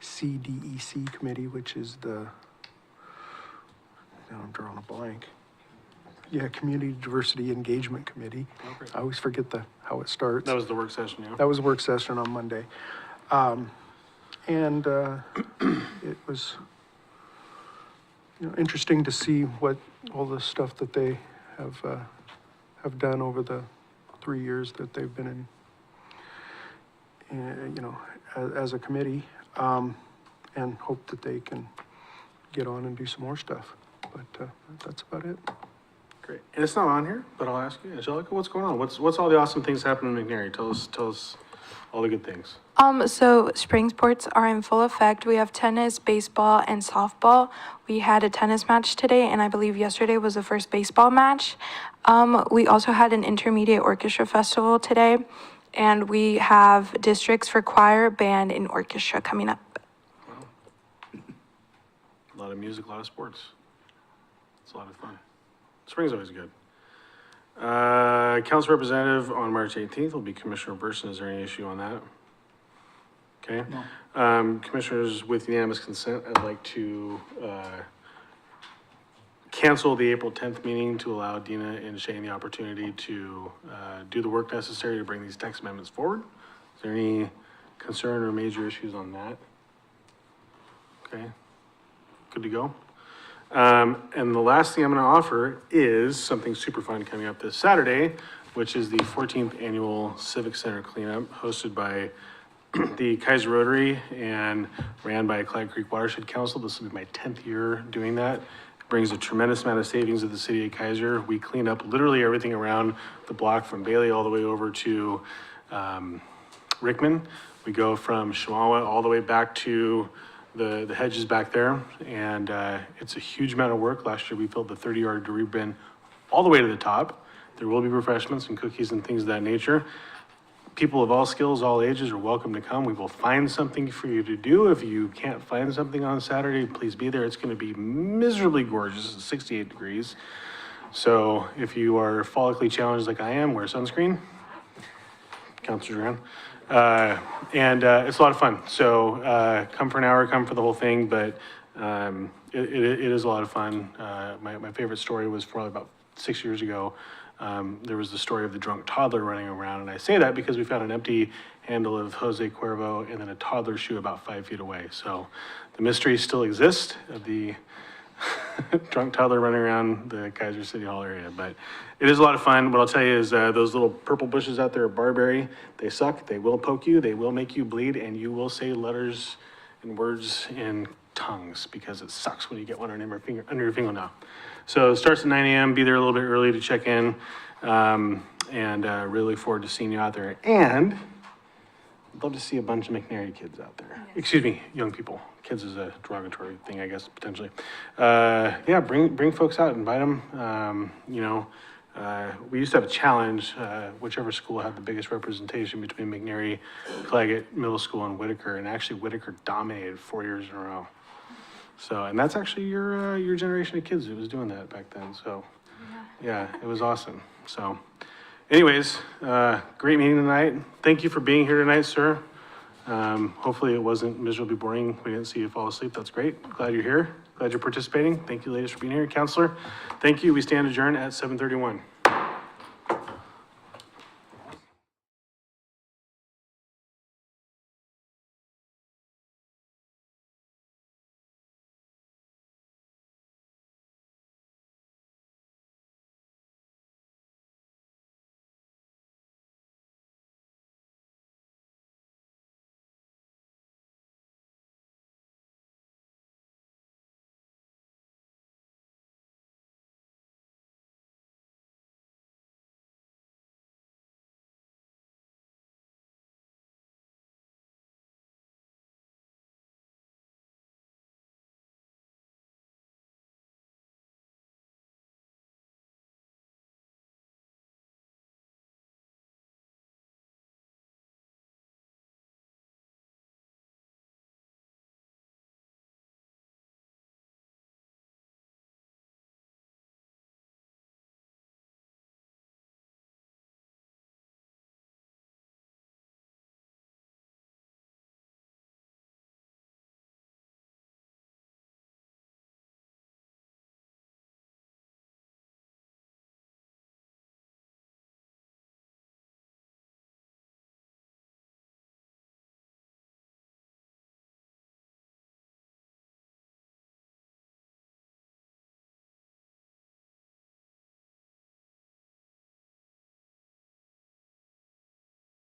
CDEC committee, which is now I'm drawing a blank. Yeah, Community Diversity Engagement Committee. Okay. I always forget how it starts. That was the work session, yeah? That was a work session on Monday. And it was, interesting to see what all the stuff that they have done over the 3 years that they've been in, as a committee, and hope that they can get on and do some more stuff. But that's about it. Great. And it's not on here, but I'll ask you, Angelica, what's going on? What's all the awesome things happening in McNary? Tell us all the good things. So spring sports are in full effect. We have tennis, baseball, and softball. We had a tennis match today, and I believe yesterday was the first baseball match. We also had an intermediate orchestra festival today, and we have districts for choir, band, and orchestra coming up. A lot of music, a lot of sports. It's a lot of fun. Spring's always good. Council representative on March 18th will be Commissioner Burson. Is there any issue on that? Okay. No. Commissioners, with unanimous consent, I'd like to cancel the April 10th meeting to allow Dina and Shane the opportunity to do the work necessary to bring these text amendments forward. Is there any concern or major issues on that? Okay. Good to go. And the last thing I'm going to offer is something super fun coming up this Saturday, which is the 14th annual Civic Center cleanup hosted by the Keizer Rotary and ran by Clyde Creek Watershed Council. This will be my 10th year doing that. It brings a tremendous amount of savings to the city of Keizer. We clean up literally everything around the block from Bailey all the way over to Rickman. We go from Chihuahua all the way back to the hedges back there, and it's a huge amount of work. Last year we filled the 30-yard debris bin all the way to the top. There will be refreshments and cookies and things of that nature. people of all skills, all ages are welcome to come. We will find something for you to do. If you can't find something on Saturday, please be there. It's going to be miserably gorgeous. It's 68 degrees. So if you are follically challenged like I am, wear sunscreen. Counselor Duran. It's a lot of fun. So come for an hour, come for the whole thing, but it is a lot of fun. My favorite story was probably about 6 years ago. There was the story of the drunk toddler running around, and I say that because we found an empty handle of Jose Cuervo and then a toddler shoe about 5 feet away. So the mystery still exists of the drunk toddler running around the Keizer City Hall area, but it is a lot of fun. What I'll tell you is those little purple bushes out there are barberry. They suck, they will poke you, they will make you bleed, and you will say letters and words in tongues because it sucks when you get one under your fingernail. So it starts at 9 a.m., be there a little bit early to check in, and really look forward to seeing you out there. And I'd love to see a bunch of McNary kids out there. Yes. Excuse me, young people. Kids is a derogatory thing, I guess, potentially. Yeah, bring folks out, invite them. We used to have a challenge, whichever school had the biggest representation between McNary, Claggett Middle School, and Whitaker, and actually Whitaker dominated 4 years in a row. So, and that's actually your generation of kids who was doing that back then. So, yeah, it was awesome. So, anyways, great meeting tonight. Thank you for being here tonight, sir. Hopefully it wasn't miserably boring. We didn't see you fall asleep. That's great. Glad you're here. Glad you're participating. Thank you, ladies, for being here. Counselor, thank you. We stand adjourned at 7:31.